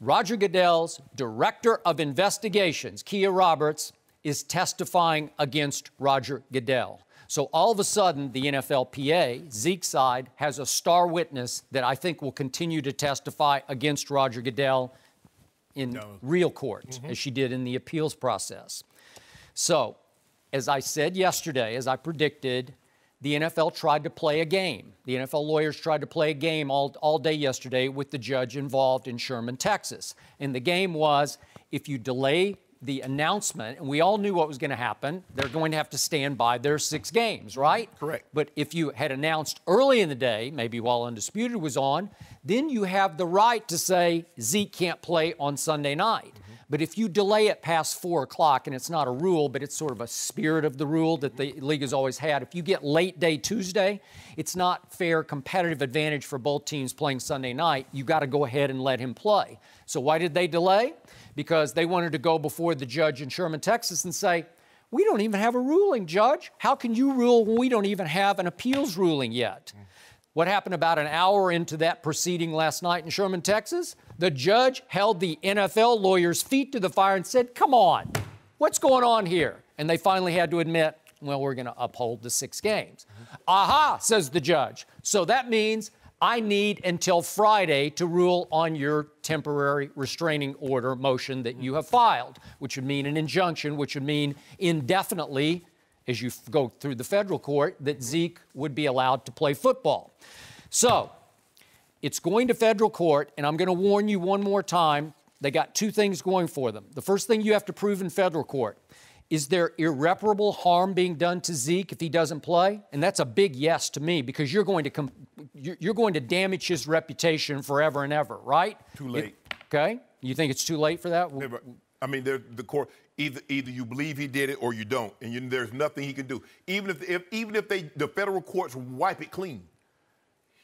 Roger Goodell's Director of Investigations, Kia Roberts, is testifying against Roger Goodell. So all of a sudden, the NFLPA, Zeke's side, has a star witness that I think will continue to testify against Roger Goodell in real court, as she did in the appeals process. So, as I said yesterday, as I predicted, the NFL tried to play a game. The NFL lawyers tried to play a game all day yesterday with the judge involved in Sherman, Texas. And the game was, if you delay the announcement, and we all knew what was going to happen, they're going to have to stand by their 6 games, right? Correct. But if you had announced early in the day, maybe while Undisputed was on, then you have the right to say Zeke can't play on Sunday night. But if you delay it past 4 o'clock, and it's not a rule, but it's sort of a spirit of the rule that the league has always had, if you get late day Tuesday, it's not fair competitive advantage for both teams playing Sunday night. You got to go ahead and let him play. So why did they delay? Because they wanted to go before the judge in Sherman, Texas and say, we don't even have a ruling, Judge. How can you rule when we don't even have an appeals ruling yet? What happened about an hour into that proceeding last night in Sherman, Texas? The judge held the NFL lawyers' feet to the fire and said, come on, what's going on here? And they finally had to admit, well, we're going to uphold the 6 games. Aha, says the judge. So that means I need until Friday to rule on your temporary restraining order motion that you have filed, which would mean an injunction, which would mean indefinitely, as you go through the federal court, that Zeke would be allowed to play football. So it's going to federal court, and I'm going to warn you one more time, they got 2 things going for them. The first thing you have to prove in federal court, is there irreparable harm being done to Zeke if he doesn't play? And that's a big yes to me, because you're going to damage his reputation forever and ever, right? Too late. Okay? You think it's too late for that? I mean, the court, either you believe he did it or you don't, and there's nothing he can do. Even if the federal courts wipe it clean,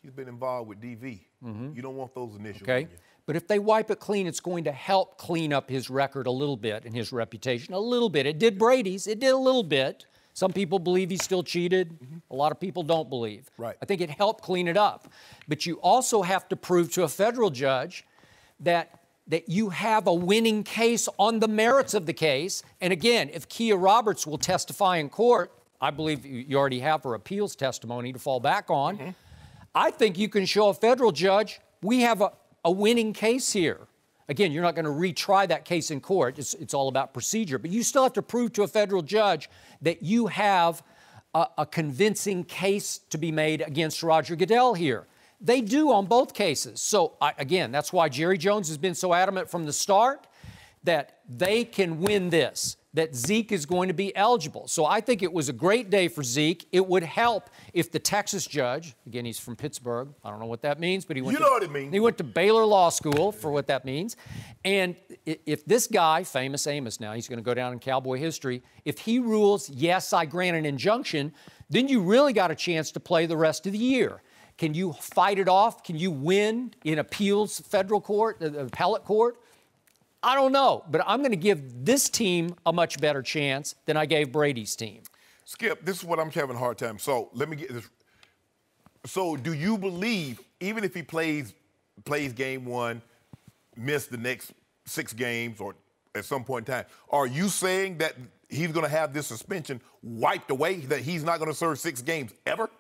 he's been involved with DV. You don't want those initials. Okay. But if they wipe it clean, it's going to help clean up his record a little bit and his reputation a little bit. It did Brady's. It did a little bit. Some people believe he still cheated. A lot of people don't believe. Right. I think it helped clean it up. But you also have to prove to a federal judge that you have a winning case on the merits of the case. And again, if Kia Roberts will testify in court, I believe you already have her appeals testimony to fall back on. I think you can show a federal judge we have a winning case here. Again, you're not going to retry that case in court. It's all about procedure. But you still have to prove to a federal judge that you have a convincing case to be made against Roger Goodell here. They do on both cases. So, again, that's why Jerry Jones has been so adamant from the start that they can win this, that Zeke is going to be eligible. So I think it was a great day for Zeke. It would help if the Texas judge, again, he's from Pittsburgh. I don't know what that means, but he went what it means. He went to Baylor Law School for what that means. And if this guy, famous Amos now, he's going to go down in Cowboy history, if he rules, yes, I grant an injunction, then you really got a chance to play the rest of the year. Can you fight it off? Can you win in appeals federal court, appellate court? I don't know, but I'm going to give this team a much better chance than I gave Brady's team. Skip, this is what I'm having a hard time. So let me get this. So do you believe, even if he plays game one, miss the next 6 games or at some point in time, are you saying that he's going to have this suspension wiped away, that he's not going to serve 6 games ever?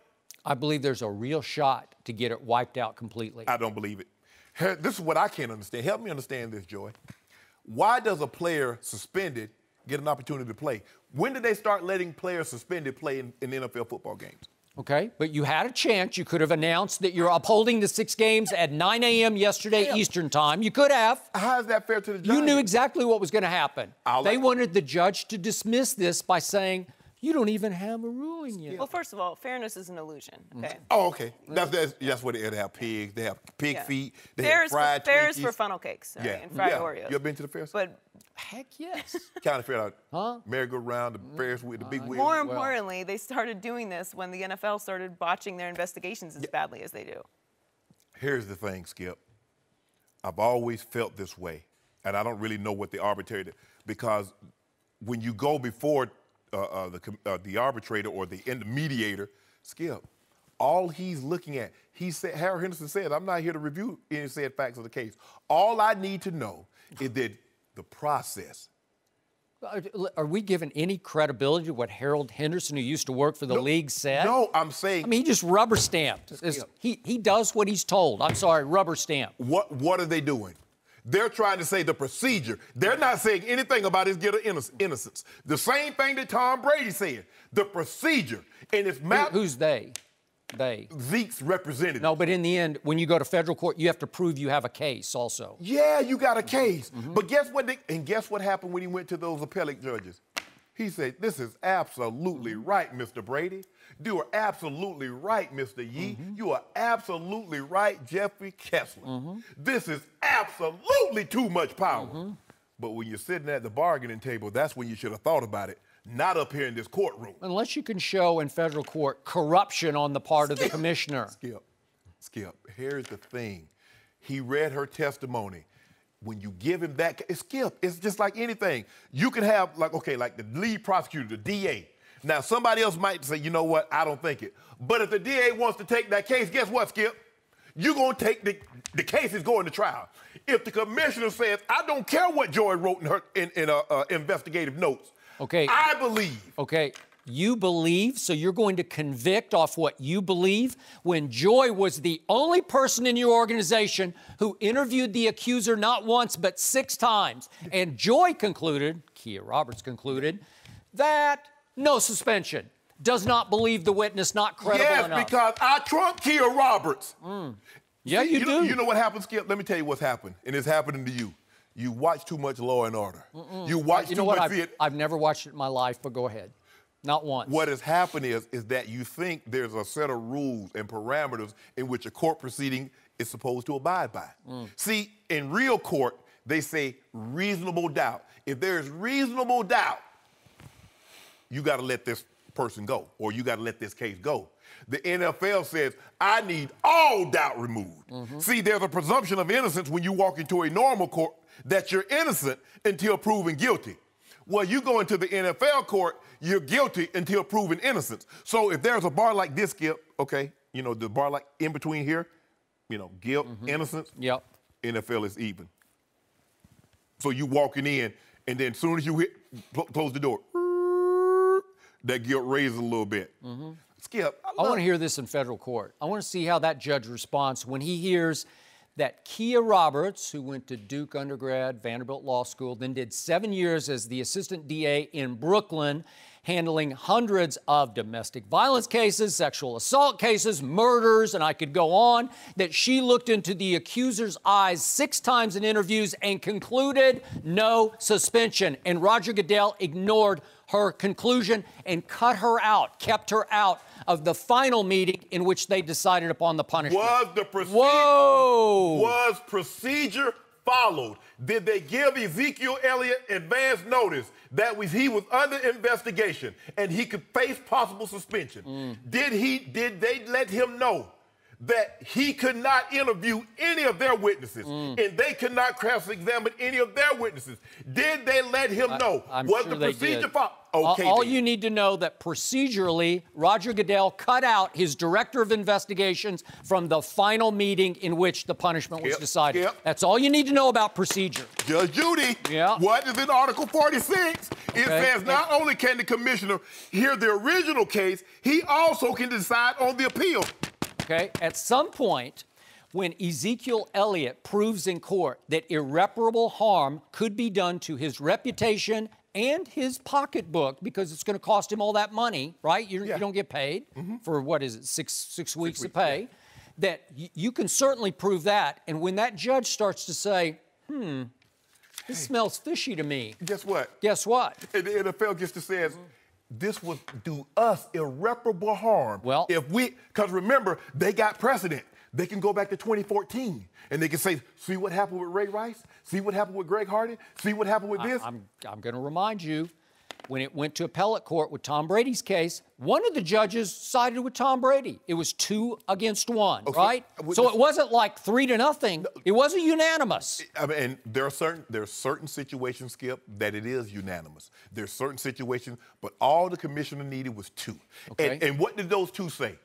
I believe there's a real shot to get it wiped out completely. I don't believe it. This is what I can't understand. Help me understand this, Joy. Why does a player suspended get an opportunity to play? When did they start letting players suspended play in NFL football games? Okay, but you had a chance. You could have announced that you're upholding the 6 games at 9 a.m. yesterday Eastern time. You could have. How is that fair to the judge? You knew exactly what was going to happen. They wanted the judge to dismiss this by saying, you don't even have a ruling yet. Well, first of all, fairness is an illusion. Okay. Oh, okay. That's what they have pigs. They have pig feet. They have fried fair is Twinkies. for funnel cakes and fried Oreos. You ever been to the fair? But heck yes. County fair, merry-go-round, the Ferris wheel, the big wheel. more importantly, they started doing this when the NFL started botching their investigations as badly as they do. Here's the thing, Skip. I've always felt this way, and I don't really know what the arbitrator, because when you go before the arbitrator or the mediator, Skip, all he's looking at, Harold Henderson said, I'm not here to review any said facts of the case. All I need to know is that the process. Are we giving any credibility to what Harold Henderson, who used to work for the league, said? No, I'm saying. I mean, he just rubber stamped. He does what he's told. I'm sorry, rubber stamp. What are they doing? They're trying to say the procedure. They're not saying anything about his guilt or innocence. The same thing that Tom Brady said. The procedure. And it's who's they? They. Zeke's representative. No, but in the end, when you go to federal court, you have to prove you have a case also. Yeah, you got a case. But guess what happened when he went to those appellate judges? He said, this is absolutely right, Mr. Brady. You are absolutely right, Mr. Yee. You are absolutely right, Jeffrey Kessler. This is absolutely too much power. But when you're sitting at the bargaining table, that's when you should have thought about it, not up here in this courtroom. Unless you can show in federal court corruption on the part of the commissioner. Skip, here's the thing. He read her testimony. When you give him that, Skip, it's just like anything. You can have, like the lead prosecutor, the DA. Now, somebody else might say, you know what, I don't think it. But if the DA wants to take that case, guess what, Skip? You're going to take the case is going to trial. If the commissioner says, I don't care what Joy wrote in her investigative notes, I believe. Okay, you believe, so you're going to convict off what you believe when Joy was the only person in your organization who interviewed the accuser not once but 6 times. And Joy concluded, Kia Roberts concluded, that no suspension. Does not believe the witness, not credible enough. Yes, because I trump Kia Roberts. Yeah, you do. You know what happened, Skip? Let me tell you what's happened, and it's happening to you. You watch too much Law and Order. You watch too much theater. I've never watched it in my life, but go ahead. Not once. What has happened is that you think there's a set of rules and parameters in which a court proceeding is supposed to abide by. See, in real court, they say reasonable doubt. If there's reasonable doubt, you got to let this person go, or you got to let this case go. The NFL says, I need all doubt removed. See, there's a presumption of innocence when you walk into a normal court that you're innocent until proven guilty. Well, you go into the NFL court, you're guilty until proven innocence. So if there's a bar like this, Skip, the bar like in between here, guilt, innocence, NFL is even. So you walking in, and then as soon as you close the door, that guilt raises a little bit. Skip, I want to hear this in federal court. I want to see how that judge responds when he hears that Kia Roberts, who went to Duke undergrad, Vanderbilt Law School, then did 7 years as the assistant DA in Brooklyn, handling hundreds of domestic violence cases, sexual assault cases, murders, and I could go on, that she looked into the accuser's eyes 6 times in interviews and concluded no suspension. And Roger Goodell ignored her conclusion and cut her out, kept her out of the final meeting in which they decided upon the punishment. Was procedure followed? Did they give Ezekiel Elliott advance notice that he was under investigation and he could face possible suspension? Did they let him know that he could not interview any of their witnesses and they could not cross-examine any of their witnesses? Did they let him know? Was the procedure followed? Okay, all you need to know that procedurally, Roger Goodell cut out his director of investigations from the final meeting in which the punishment was decided. That's all you need to know about procedure. Judge Judy, what is in Article 46? It says not only can the commissioner hear the original case, he also can decide on the appeal. Okay, at some point, when Ezekiel Elliott proves in court that irreparable harm could be done to his reputation and his pocketbook, because it's going to cost him all that money, right? You don't get paid for, what is it, six weeks of pay, that you can certainly prove that. And when that judge starts to say, this smells fishy to me. Guess what? Guess what? And the NFL gets to say, this would do us irreparable harm. Well, because remember, they got precedent. They can go back to 2014 and they can say, see what happened with Ray Rice? See what happened with Greg Hardy? See what happened with this? I'm going to remind you, when it went to appellate court with Tom Brady's case, one of the judges sided with Tom Brady. It was 2 against 1, right? So it wasn't like 3-0. It wasn't unanimous. I mean, and there are certain situations, Skip, that it is unanimous. There's certain situations, but all the commissioner needed was 2. Okay. And what did those 2 say?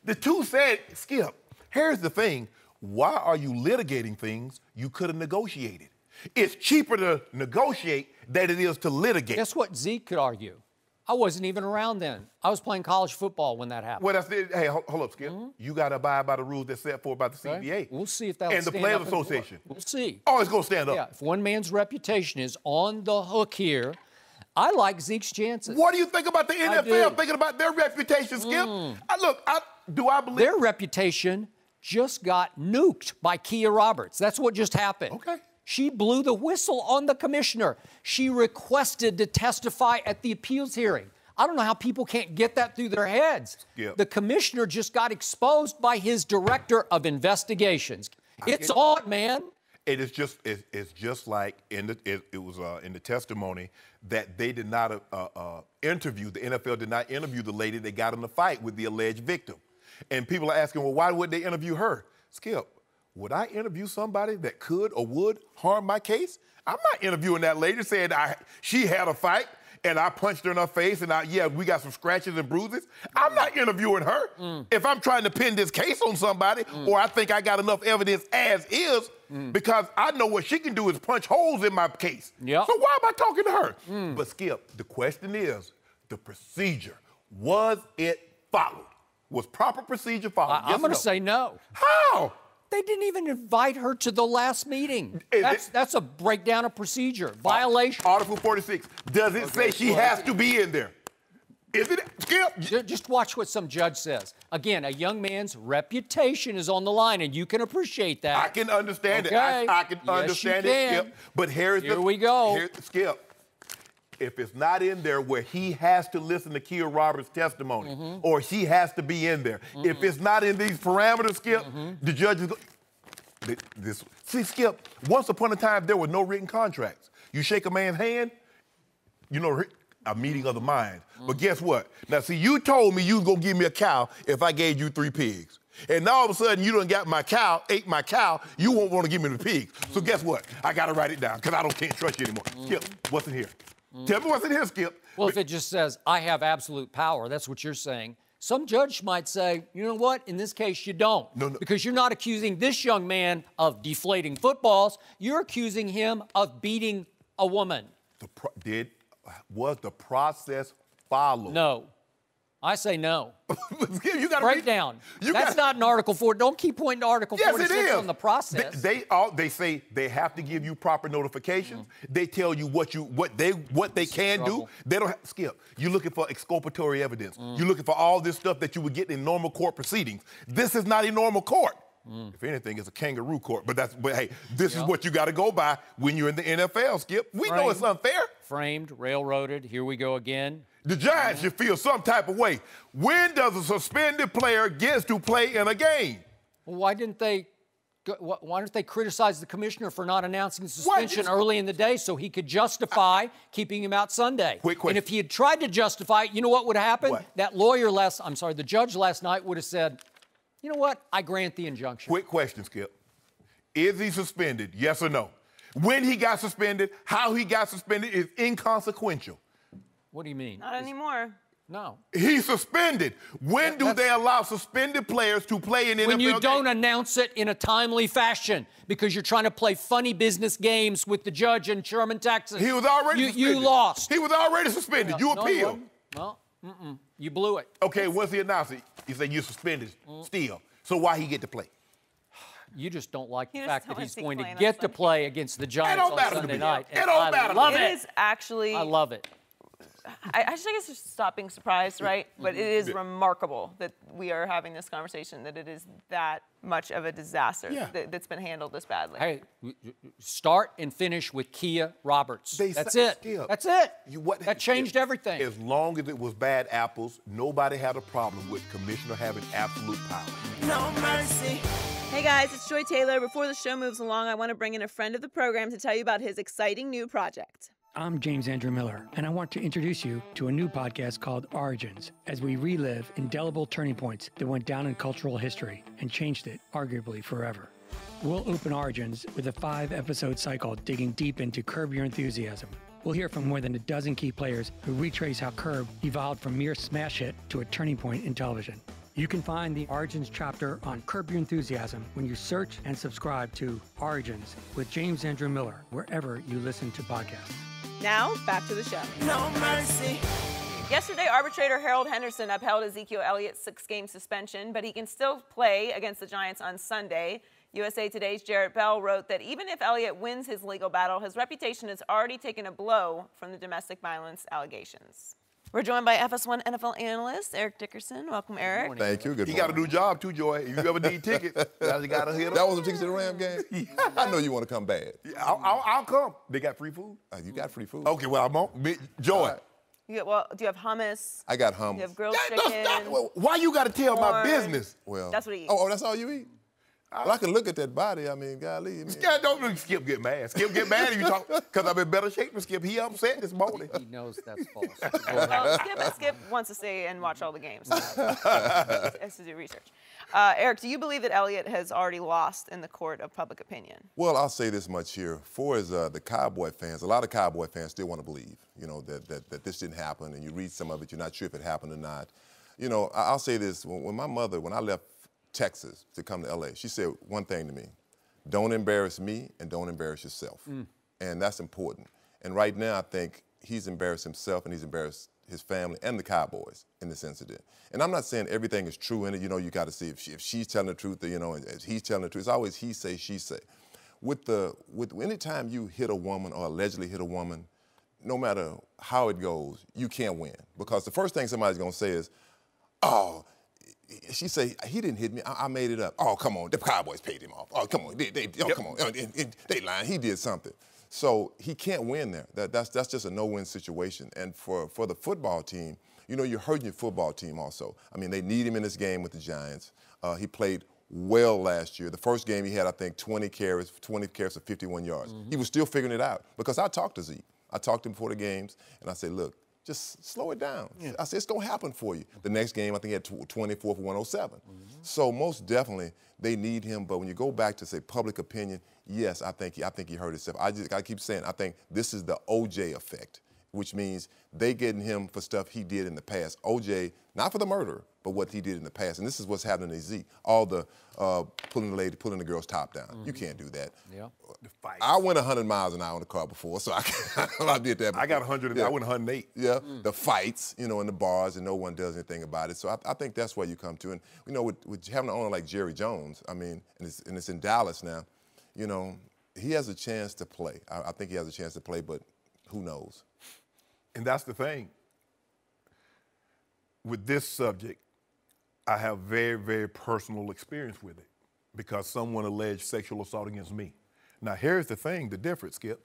The 2 said, Skip, here's the thing. Why are you litigating things you could have negotiated? It's cheaper to negotiate than it is to litigate. Guess what Zeke could argue? I wasn't even around then. I was playing college football when that happened. Well, hey, hold up, Skip. You got to abide by the rules that's set forth by the CBA. Okay. We'll see if that'll and the stand Players up Association. We'll see. Oh, it's going to stand up. Yeah, if one man's reputation is on the hook here, I like Zeke's chances. What do you think about the NFL thinking about their reputation, Skip? Do I believe... Their reputation just got nuked by Kia Roberts. That's what just happened. Okay. She blew the whistle on the commissioner. She requested to testify at the appeals hearing. I don't know how people can't get that through their heads. Yep. The commissioner just got exposed by his director of investigations. It's on, man. It's just like in the testimony that they did not interview, the NFL did not interview the lady that got in the fight with the alleged victim. And people are asking, well, why would they interview her? Skip, would I interview somebody that could or would harm my case? I'm not interviewing that lady saying she had a fight and I punched her in her face and we got some scratches and bruises. I'm not interviewing her. If I'm trying to pin this case on somebody or I think I got enough evidence as is, because I know what she can do is punch holes in my case. Yep. So why am I talking to her? But Skip, the question is, the procedure, was it followed? Was proper procedure followed? I'm going to say no. How? They didn't even invite her to the last meeting. That's a breakdown of procedure. Violation. Article 46. Does it say she has to be in there? Is it, Skip? Just watch what some judge says. Again, a young man's reputation is on the line, and you can appreciate that. I can understand it. Okay. I can understand it, Skip. But here we go. Skip. If it's not in there where he has to listen to Kia Roberts' testimony or she has to be in there, if it's not in these parameters, Skip, the judges go... See, Skip, once upon a time, there were no written contracts. You shake a man's hand, a meeting of the mind. But guess what? Now, see, you told me you was going to give me a cow if I gave you 3 pigs. And now all of a sudden, you done got my cow, ate my cow, you won't want to give me the pigs. So guess what? I got to write it down because can't trust you anymore. Skip, what's in here? Tell me what's in here, Skip. Well, if it just says, I have absolute power, that's what you're saying. Some judge might say, you know what, in this case, you don't. No. Because you're not accusing this young man of deflating footballs. You're accusing him of beating a woman. Was the process followed? No. I say no. You got to Breakdown. That's not an Article 4. Don't keep pointing to Article 46 on the process. They say they have to give you proper notifications. They tell you what they can do. They don't Skip. You're looking for exculpatory evidence. You're looking for all this stuff that you would get in normal court proceedings. This is not a normal court. If anything, it's a kangaroo court. But hey, this is what you got to go by when you're in the NFL, Skip. We know it's unfair. Framed, railroaded. Here we go again. The Giants should feel some type of way. When does a suspended player get to play in a game? Well, why didn't they criticize the commissioner for not announcing the suspension early in the day so he could justify keeping him out Sunday? Quick question. And if he had tried to justify it, you know what would have happened? What? That the judge last night would have said, you know what? I grant the injunction. Quick question, Skip. Is he suspended, yes or no? When he got suspended, how he got suspended is inconsequential. What do you mean? Not anymore. No. He's suspended. When do they allow suspended players to play in NFL When you don't games? announce it in a timely fashion because you're trying to play funny business games with the judge in Sherman, Texas. He was already suspended. You lost. He was already suspended. You appealed. Well, you blew it. Okay, once he announced it, he said you're suspended still. So why he get to play? You just don't like the You fact just that don't he's like going to playing on get to Sunday. play against the Giants on Sunday night. It don't matter. I love It it. is actually. I love it. I just guess just stop being surprised, right? But it is remarkable that we are having this conversation, that it is that much of a disaster that's been handled this badly. Hey, start and finish with Kia Roberts. That's it. Skip. That's it. That Skip, changed everything. As long as it was bad apples, nobody had a problem with Commissioner having absolute power. No mercy. Hey guys, it's Joy Taylor. Before the show moves along, I want to bring in a friend of the program to tell you about his exciting new project. I'm James Andrew Miller, and I want to introduce you to a new podcast called Origins, as we relive indelible turning points that went down in cultural history and changed it, arguably, forever. We'll open Origins with a 5-episode cycle digging deep into Curb Your Enthusiasm. We'll hear from more than a dozen key players who retrace how Curb evolved from mere smash hit to a turning point in television. You can find the Origins chapter on Curb Your Enthusiasm when you search and subscribe to Origins with James Andrew Miller, wherever you listen to podcasts. Now, back to the show. No mercy. Yesterday, arbitrator Harold Henderson upheld Ezekiel Elliott's 6-game suspension, but he can still play against the Giants on Sunday. USA Today's Jarrett Bell wrote that even if Elliott wins his legal battle, his reputation has already taken a blow from the domestic violence allegations. We're joined by FS1 NFL analyst Eric Dickerson. Welcome, Eric. Thank you. Good He morning. got a new job too, Joy. If you ever need tickets, you got to hit him. That was a ticket to the Ram game? I know you want to come bad. I'll come. They got free food? You got free food. Okay, well, I'm on. Joy. Right. Do you have hummus? I got hummus. Do you have grilled chicken? Why you got to tell my corn? business? Well, That's what he eats. Oh, that's all you eat? Well, I can look at that body. I mean, golly. I mean, Don't Skip get mad. Skip get mad if you talk, because I'm in better shape than Skip. He upset this morning. He knows that's false. Well, Skip wants to stay and watch all the games. So he has to do research. Eric, do you believe that Elliott has already lost in the court of public opinion? Well, I'll say this much here. For as the Cowboy fans, a lot of Cowboy fans still want to believe, you know, that this didn't happen, and you read some of it, you're not sure if it happened or not. You know, I'll say this. When my mother, when I left Texas to come to L.A., she said one thing to me: don't embarrass me and don't embarrass yourself. And that's important. And right now, I think he's embarrassed himself and he's embarrassed his family and the Cowboys in this incident. And I'm not saying everything is true in it. You know, you got to see if she's telling the truth, you know, and he's telling the truth. It's always he say, she say. With any time you hit a woman or allegedly hit a woman, no matter how it goes, you can't win. Because the first thing somebody's going to say is, oh, she say, he didn't hit me, I made it up. Oh, come on, the Cowboys paid him off. Oh, come on, come on, they lying, he did something. So he can't win there. That's just a no-win situation. And for the football team, you know, you're hurting your football team also. I mean, they need him in this game with the Giants. He played well last year. The first game he had, I think, 20 carries for 51 yards. He was still figuring it out because I talked to Zeke. I talked to him before the games, and I said, look, just slow it down. Yeah. I said, it's going to happen for you. The next game, I think he had 24 for 107. So most definitely, they need him. But when you go back to, say, public opinion, yes, I think he hurt himself. I just got to keep saying, I think this is the OJ effect. which means they getting him for stuff he did in the past. OJ, not for the murder, but what he did in the past. And this is what's happening to Zeke. All the pulling the girl's top down. You can't do that. Yeah. The fight. I went 100 miles an hour in the car before, so I did that before. I got 100. Yeah. I went 108. Yeah, the fights, in the bars, and no one does anything about it. So I think that's where you come to. And, with having an owner like Jerry Jones, I mean, and it's in Dallas now, he has a chance to play. I think he has a chance to play, but who knows? And that's the thing. With this subject, I have very, very personal experience with it because someone alleged sexual assault against me. Now, here's the thing, the difference, Skip.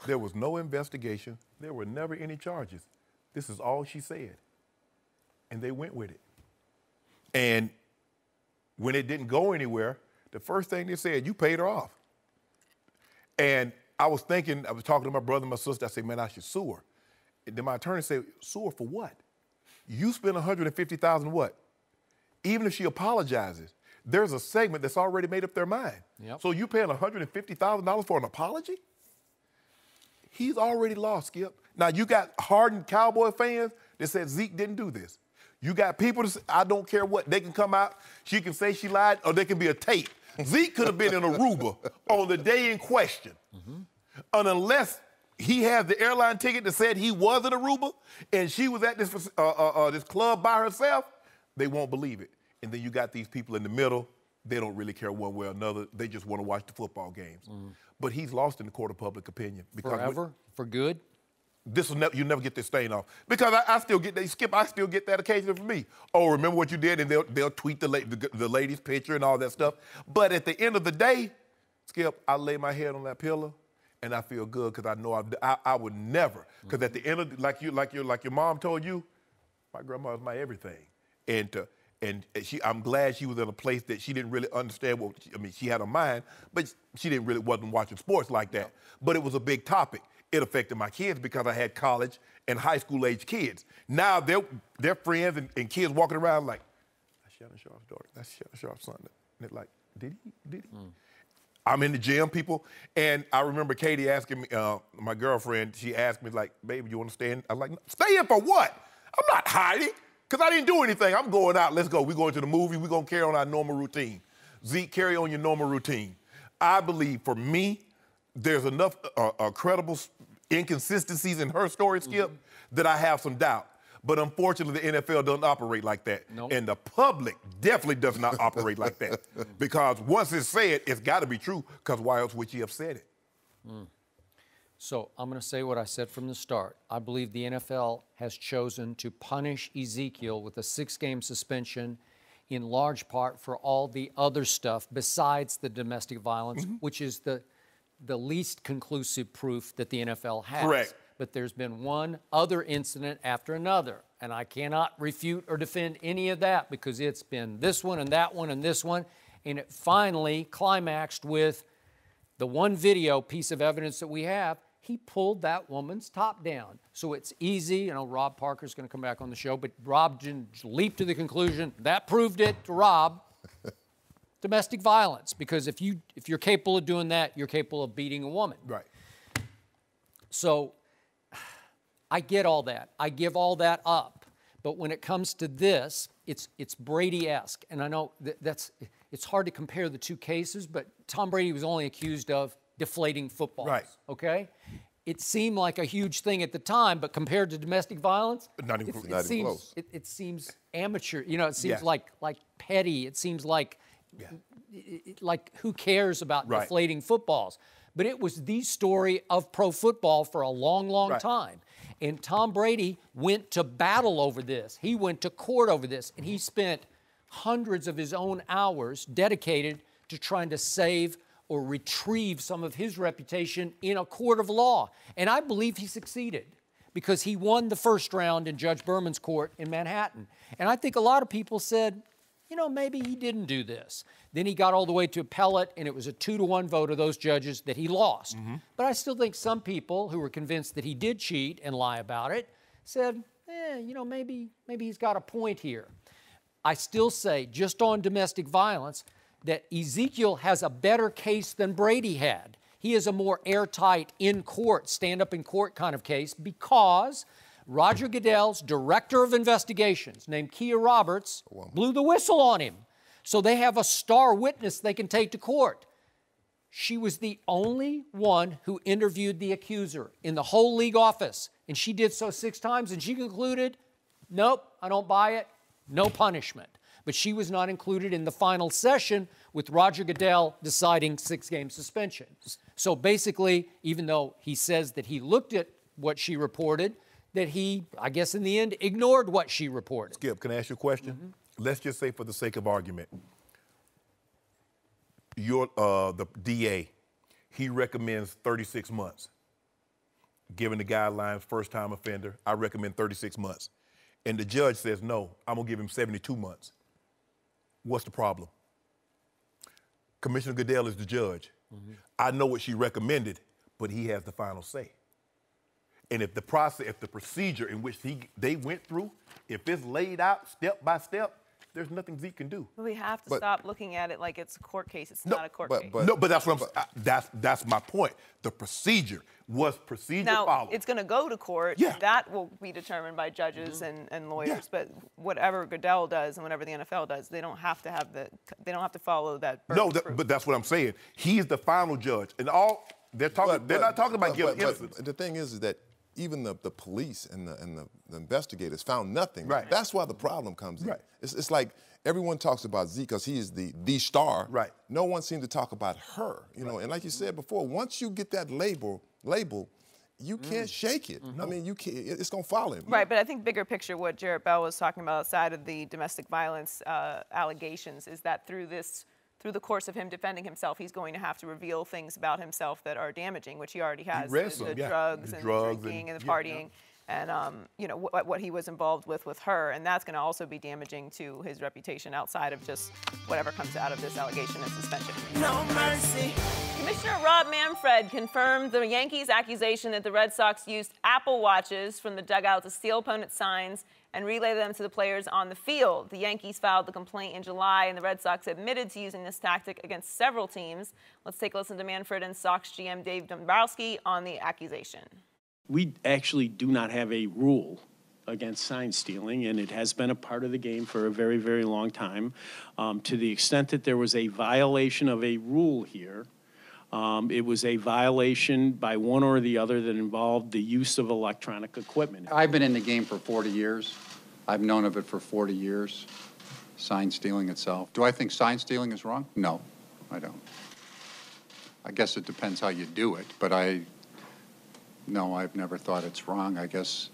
There was no investigation. There were never any charges. This is all she said. And they went with it. And when it didn't go anywhere, the first thing they said, you paid her off. And I was talking to my brother and my sister, I said, man, I should sue her. And then my attorney said, sue her for what? You spent $150,000 what? Even if she apologizes, there's a segment that's already made up their mind. Yep. So you paying $150,000 for an apology? He's already lost, Skip. Now, you got hardened Cowboy fans that said Zeke didn't do this. You got people that say, I don't care what. They can come out, she can say she lied, or there can be a tape. Zeke could have been in Aruba on the day in question. And unless he has the airline ticket that said he was in Aruba and she was at this club by herself, they won't believe it. And then you got these people in the middle. They don't really care one way or another. They just want to watch the football games. But he's lost in the court of public opinion. Because Forever? For good? You never get this stain off. Because I still get that, Skip, I still get that occasionally from me. Oh, remember what you did? And they'll tweet the lady's picture and all that stuff. But at the end of the day, Skip, I lay my head on that pillow and I feel good because I know I would never. Because at the end of, like your mom told you, my grandma was my everything. And I'm glad she was in a place that she didn't really understand she had a mind, but she wasn't watching sports like that. But it was a big topic. It affected my kids because I had college and high school age kids. Now they're friends and kids walking around like, that's Shannon Sharpe's daughter, that's Shannon Sharpe's son. And they're like, did he? I'm in the gym, people, and I remember Katie asking me, my girlfriend, she asked me like, baby, you want to stay in? I'm like, stay in for what? I'm not hiding. Because I didn't do anything. I'm going out. Let's go. We're going to the movie. We're going to carry on our normal routine. Zeke, carry on your normal routine. I believe, for me, there's enough credible inconsistencies in her story, Skip, that I have some doubt. But unfortunately, the NFL doesn't operate like that. Nope. And the public definitely does not operate like that. Because once it's said, it's got to be true, because why else would you have said it? So I'm going to say what I said from the start. I believe the NFL has chosen to punish Ezekiel with a 6-game suspension in large part for all the other stuff besides the domestic violence, which is the least conclusive proof that the NFL has. Correct. But there's been one other incident after another, and I cannot refute or defend any of that because it's been this one and that one and this one, and it finally climaxed with the one video piece of evidence that we have. He pulled that woman's top down. So it's easy. Rob Parker's going to come back on the show, but Rob didn't leap to the conclusion. That proved it to Rob. Domestic violence, because if you're capable of doing that, you're capable of beating a woman. Right. So I get all that. I give all that up. But when it comes to this, it's Brady-esque. And I know it's hard to compare the two cases, but Tom Brady was only accused of deflating footballs. Right. Okay? It seemed like a huge thing at the time, but compared to domestic violence, Not even close. It seems amateur. It seems like petty. It seems like who cares about deflating footballs? But it was the story of pro football for a long, long time. And Tom Brady went to battle over this. He went to court over this, and he spent hundreds of his own hours dedicated to trying to save or retrieve some of his reputation in a court of law. And I believe he succeeded because he won the first round in Judge Berman's court in Manhattan. And I think a lot of people said, maybe he didn't do this. Then he got all the way to appellate, and it was a 2-1 vote of those judges that he lost. But I still think some people who were convinced that he did cheat and lie about it said, maybe he's got a point here. I still say, just on domestic violence, that Ezekiel has a better case than Brady had. He is a more airtight, in-court, stand-up-in-court kind of case because Roger Goodell's director of investigations, named Kia Roberts, blew the whistle on him. So they have a star witness they can take to court. She was the only one who interviewed the accuser in the whole league office, and she did so 6 times, and she concluded, nope, I don't buy it, no punishment. But she was not included in the final session with Roger Goodell deciding 6-game suspension. So basically, even though he says that he looked at what she reported, that he, I guess in the end, ignored what she reported. Skip, can I ask you a question? Let's just say for the sake of argument, the DA, he recommends 36 months. Given the guidelines, first-time offender, I recommend 36 months. And the judge says, no, I'm gonna give him 72 months. What's the problem? Commissioner Goodell is the judge. I know what she recommended, but he has the final say. And if the process, if the procedure in which they went through, if it's laid out step by step, there's nothing Zeke can do. We have to stop looking at it like it's a court case. It's not a court case. No, but that's what that's my point. The procedure was procedure followed. Now, it's going to go to court. Yeah. That will be determined by judges and lawyers. Yeah. But whatever Goodell does and whatever the NFL does, they don't have to have they don't have to follow that. No, but that's what I'm saying. He's the final judge, and all they're talking. They're not talking about guilt innocence. The thing is that even the police and the investigators found nothing. Right. That's why the problem comes in. Right. It's like everyone talks about Zeke because he is the star. Right. No one seemed to talk about her. You know, and like you said before, once you get that label, you can't shake it. I mean, you can't. It's gonna follow him. Right, but I think bigger picture, what Jarrett Bell was talking about outside of the domestic violence allegations is that through the course of him defending himself, he's going to have to reveal things about himself that are damaging, which he already has. The drugs and the drinking and the partying. And, you know, what he was involved with her. And that's going to also be damaging to his reputation outside of just whatever comes out of this allegation and suspension. No mercy. Commissioner Rob Manfred confirmed the Yankees' accusation that the Red Sox used Apple Watches from the dugout to steal opponent signs and relay them to the players on the field. The Yankees filed the complaint in July, and the Red Sox admitted to using this tactic against several teams. Let's take a listen to Manfred and Sox GM Dave Dombrowski on the accusation. We actually do not have a rule against sign stealing, and it has been a part of the game for a very, very long time. To the extent that there was a violation of a rule here, it was a violation by one or the other that involved the use of electronic equipment. I've been in the game for 40 years. I've known of it for 40 years, sign stealing itself. Do I think sign stealing is wrong? No, I don't. I guess it depends how you do it, but no, I've never thought it's wrong. I guess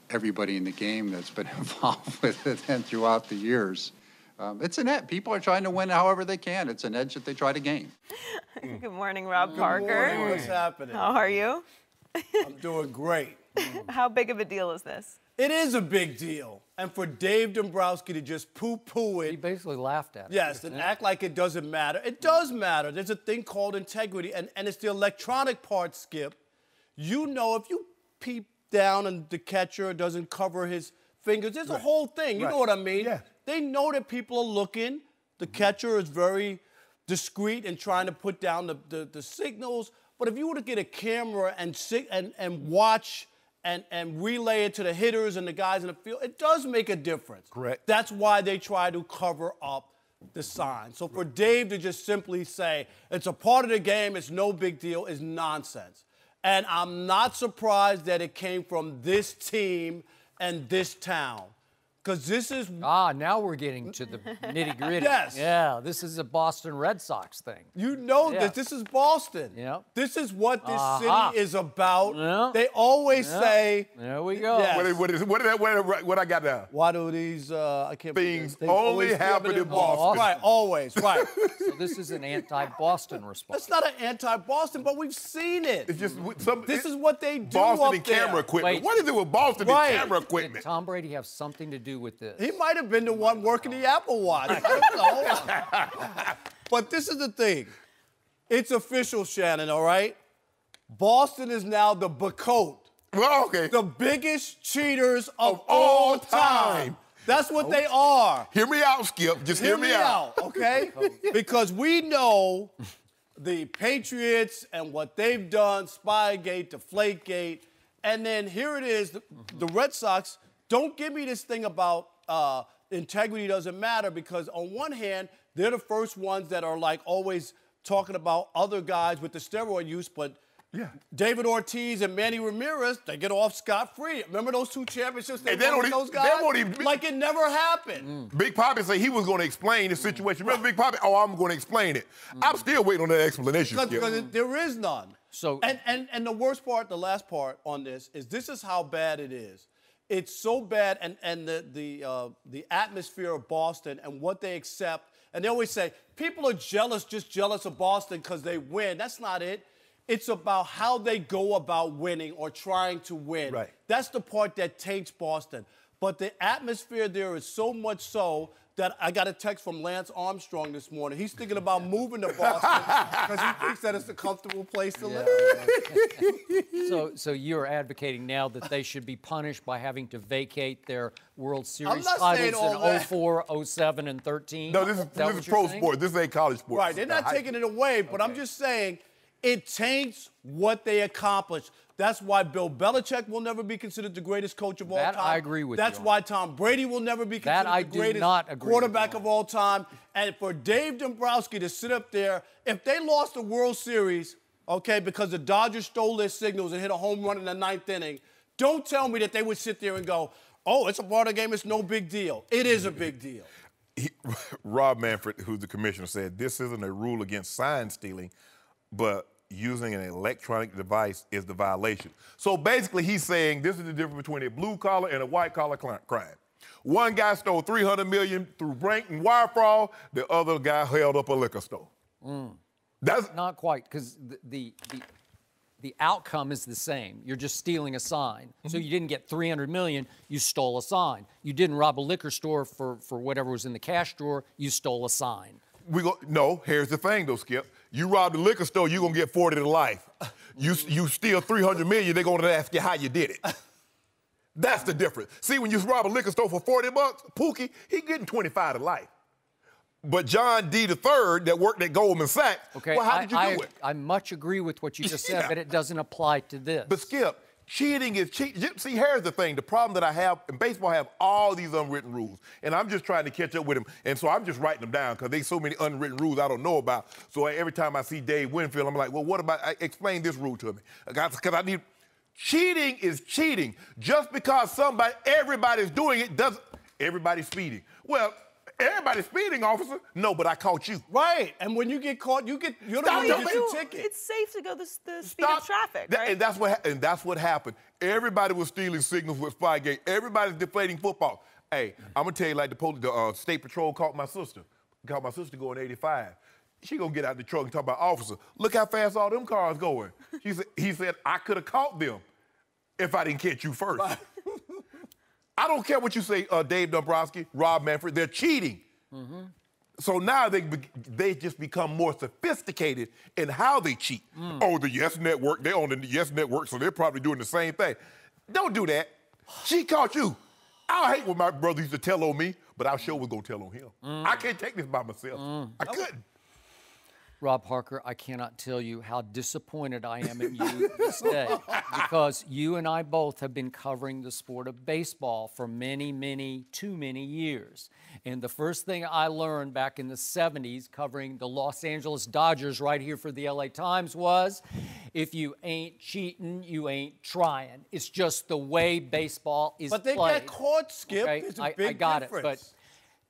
everybody in the game that's been involved with it and throughout the years, it's an edge. People are trying to win however they can. It's an edge that they try to gain. Good morning, Rob Parker. Good morning. What's happening? How are you? I'm doing great. How big of a deal is this? It is a big deal. And for Dave Dombrowski to just poo-poo it. He basically laughed at it. Yes, and act like it doesn't matter. It does matter. There's a thing called integrity, and it's the electronic part, Skip. You know, if you peep down and the catcher doesn't cover his fingers, there's a whole thing. You know what I mean? Yeah. They know that people are looking. The catcher is very discreet in trying to put down the signals. But if you were to get a camera and watch and relay it to the hitters and the guys in the field, it does make a difference. Correct. That's why they try to cover up the sign. So for Dave to just simply say, it's a part of the game, it's no big deal, is nonsense. And I'm not surprised that it came from this team and this town. Because this is... now we're getting to the nitty-gritty. Yes. Yeah, this is a Boston Red Sox thing. You know this. This is Boston. Yep. This is what this city is about. Yep. They always say... There we go. Yes. What I got now? Why do these, I can't Things they only always happen give it in Boston. Right, always, right. So this is an anti-Boston response. That's not an anti-Boston, but we've seen it. It's just This is what they do Boston up and there. camera equipment. Wait. What is it with Boston Right. and camera Did equipment? Tom Brady have something to do with this? He might have been the one working the Apple Watch. I don't know. But this is the thing. It's official, Shannon, all right? Boston is now the Bacote. Well, okay. The biggest cheaters of all time. That's what they are. Hear me out, Skip. Just hear me out. Okay? Because we know the Patriots and what they've done, Spygate, Deflategate, and then here it is, the Red Sox. Don't give me this thing about integrity doesn't matter, because on one hand, they're the first ones that are like always talking about other guys with the steroid use, but David Ortiz and Manny Ramirez, they get off scot-free. Remember those 2 championships they won with those guys? Like it never happened. Big Papi said he was going to explain the situation. Remember Big Papi? Oh, I'm going to explain it. I'm still waiting on that explanation. Because there is none. So and the worst part, the last part on this is how bad it is. It's so bad, and the atmosphere of Boston and what they accept. And they always say people are just jealous of Boston because they win. That's not it. It's about how they go about winning or trying to win. Right. That's the part that taints Boston. But the atmosphere there is so much so that I got a text from Lance Armstrong this morning. He's thinking about moving to Boston because he thinks that it's a comfortable place to live. So you're advocating now that they should be punished by having to vacate their World Series not saying titles all in that. 04, 07, and 13? No, this is pro sport. This ain't college sports. Right, they're not taking it away, but I'm just saying it taints what they accomplished. That's why Bill Belichick will never be considered the greatest coach of all time. That I agree with you That's on. why Tom Brady will never be considered the greatest quarterback of all time. And for Dave Dombrowski to sit up there, if they lost the World Series, okay, because the Dodgers stole their signals and hit a home run in the 9th inning, don't tell me that they would sit there and go, oh, it's a part of the game, it's no big deal. It is a big deal. Rob Manfred, who's the commissioner, said this isn't a rule against sign stealing, but using an electronic device is the violation. So basically he's saying this is the difference between a blue-collar and a white-collar crime. One guy stole $300 million through bank and wire fraud. The other guy held up a liquor store. That's not quite, because the outcome is the same. You're just stealing a sign. So you didn't get $300 million, you stole a sign. You didn't rob a liquor store for whatever was in the cash drawer, you stole a sign. No, here's the thing, though, Skip. You rob the liquor store, you're going to get 40 to life. You steal $300 million, they're going to ask you how you did it. That's the difference. See, when you rob a liquor store for $40, Pookie, he getting 25 to life. But John D. III, that worked at Goldman Sachs, well, how did you do it? I much agree with what you just said, but it doesn't apply to this. But, Skip, cheating is cheating. See, here's the thing. The problem that I have, in baseball, I have all these unwritten rules, and I'm just trying to catch up with them. And so I'm just writing them down because there's so many unwritten rules I don't know about. So every time I see Dave Winfield, I'm like, well, what about, explain this rule to me. Because I need, cheating is cheating. Just because everybody's doing it doesn't, everybody's speeding. Well, everybody's speeding, officer. No, but I caught you. Right, and when you get caught, you're the one who gets the ticket. It's safe to go the speed of traffic, right? And that's what happened. Everybody was stealing signals with Spygate. Everybody's deflating football. Hey, I'm gonna tell you, like the State Patrol caught my sister. Caught my sister going 85. She gonna get out the truck and talk about, officer, look how fast all them cars going. He said, I could have caught them if I didn't catch you first. Right. I don't care what you say, Dave Dombrowski, Rob Manfred, they're cheating. So now they just become more sophisticated in how they cheat. Oh, the Yes Network, they're on the Yes Network, so they're probably doing the same thing. Don't do that. She caught you. I hate what my brother used to tell on me, but I sure was gonna tell on him. I can't take this by myself. I couldn't. Rob Parker, I cannot tell you how disappointed I am in you this day, because you and I both have been covering the sport of baseball for too many years. And the first thing I learned back in the 70s covering the Los Angeles Dodgers right here for the LA Times was, if you ain't cheating, you ain't trying. It's just the way baseball is played. But they got caught, Skip. Okay? There's a big I got difference. it, but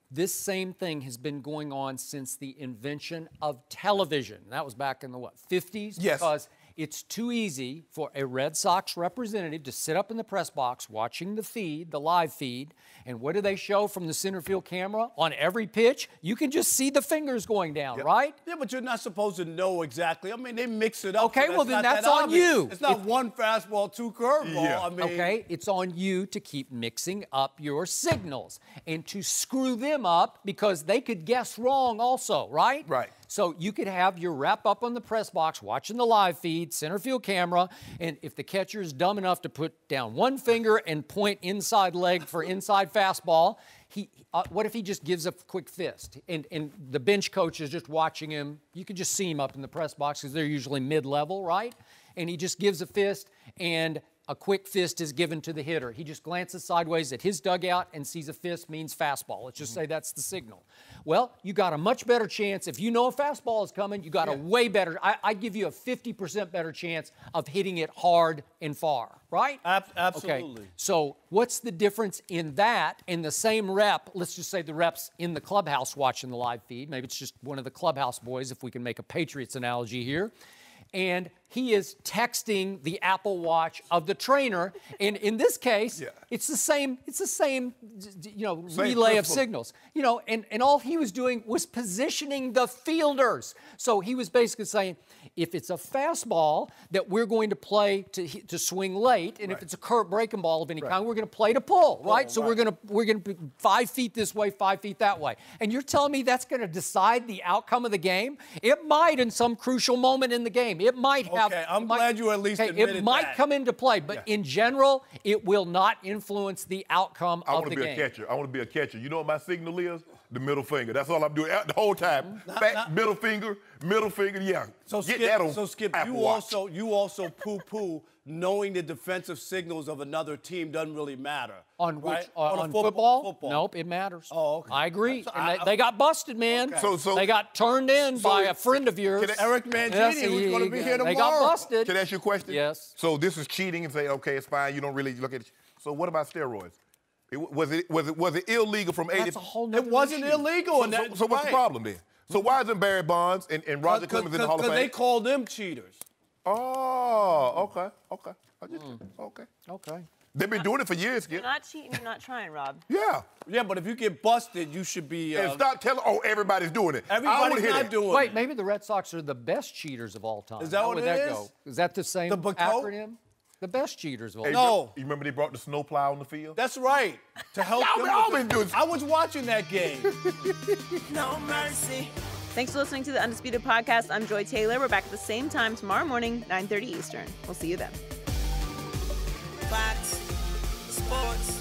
this same thing has been going on since the invention of television. That was back in the, 50s? Yes. Because it's too easy for a Red Sox representative to sit up in the press box watching the feed, the live feed, and what do they show from the center field camera? On every pitch, you can just see the fingers going down, right? Yeah, but you're not supposed to know exactly. I mean, they mix it up. Okay, so well, then that's that on obvious. you. It's not one fastball, two curveball. Yeah. I mean, Okay, it's on you to keep mixing up your signals and to screw them up because they could guess wrong also, right? Right. So you could have your rep up on the press box watching the live feed, center field camera, and if the catcher is dumb enough to put down one finger and point inside leg for inside fastball, what if he just gives a quick fist? And the bench coach is just watching him. You can just see him up in the press box because they're usually mid-level, right? And he just gives a fist, and a quick fist is given to the hitter. He just glances sideways at his dugout and sees a fist means fastball. Let's just say that's the signal. Well, you got a much better chance. If you know a fastball is coming, you got a way better, I give you a 50% better chance of hitting it hard and far, right? Absolutely. Okay. So what's the difference in that and the same rep? Let's just say the rep's in the clubhouse watching the live feed. Maybe it's just one of the clubhouse boys, if we can make a Patriots analogy here. And he is texting the Apple Watch of the trainer, and in this case, it's the same, relay of signals. And all he was doing was positioning the fielders. So he was basically saying, if it's a fastball that we're going to play to swing late, and if it's a breaking ball of any kind, we're going to play to pull, right? So we're going to be 5 feet this way, 5 feet that way. And you're telling me that's going to decide the outcome of the game? It might in some crucial moment in the game. It might have. Okay, I'm glad you at least admitted that. It might come into play, but in general, it will not influence the outcome of the game. I want to be a catcher. I want to be a catcher. You know what my signal is? The middle finger. That's all I'm doing the whole time. Middle finger, yeah. So Skip, you also poo-poo knowing the defensive signals of another team doesn't really matter. On football? Nope, it matters. Oh, okay. I agree. And they got busted, man. Okay. So they got turned in by a friend of yours. Eric Mangini, who's going to be here tomorrow. They got busted. Can I ask you a question? Yes. So this is cheating and say, okay, it's fine. You don't really look at it. So what about steroids? Was it illegal from 80? That's a whole nother It wasn't issue. illegal. So what's the problem then? So why isn't Barry Bonds and Roger Clemens in the Hall of Fame? Because they called them cheaters. Oh, okay. Okay. They've been doing it for years, Skip. You're not cheating, you're not trying, Rob. Yeah, but if you get busted, you should be. And stop telling, everybody's doing it. Everybody's not doing it. Wait, maybe the Red Sox are the best cheaters of all time. Is that How what would it that is? go? Is that the same acronym? The best cheaters of all time. No. You remember they brought the snowplow on the field? That's right. To help them. Y'all been doing. I was watching that game. No mercy. Thanks for listening to the Undisputed Podcast. I'm Joy Taylor. We're back at the same time tomorrow morning, 9:30 Eastern. We'll see you then. Fox Sports,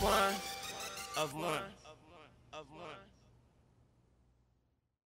one of one.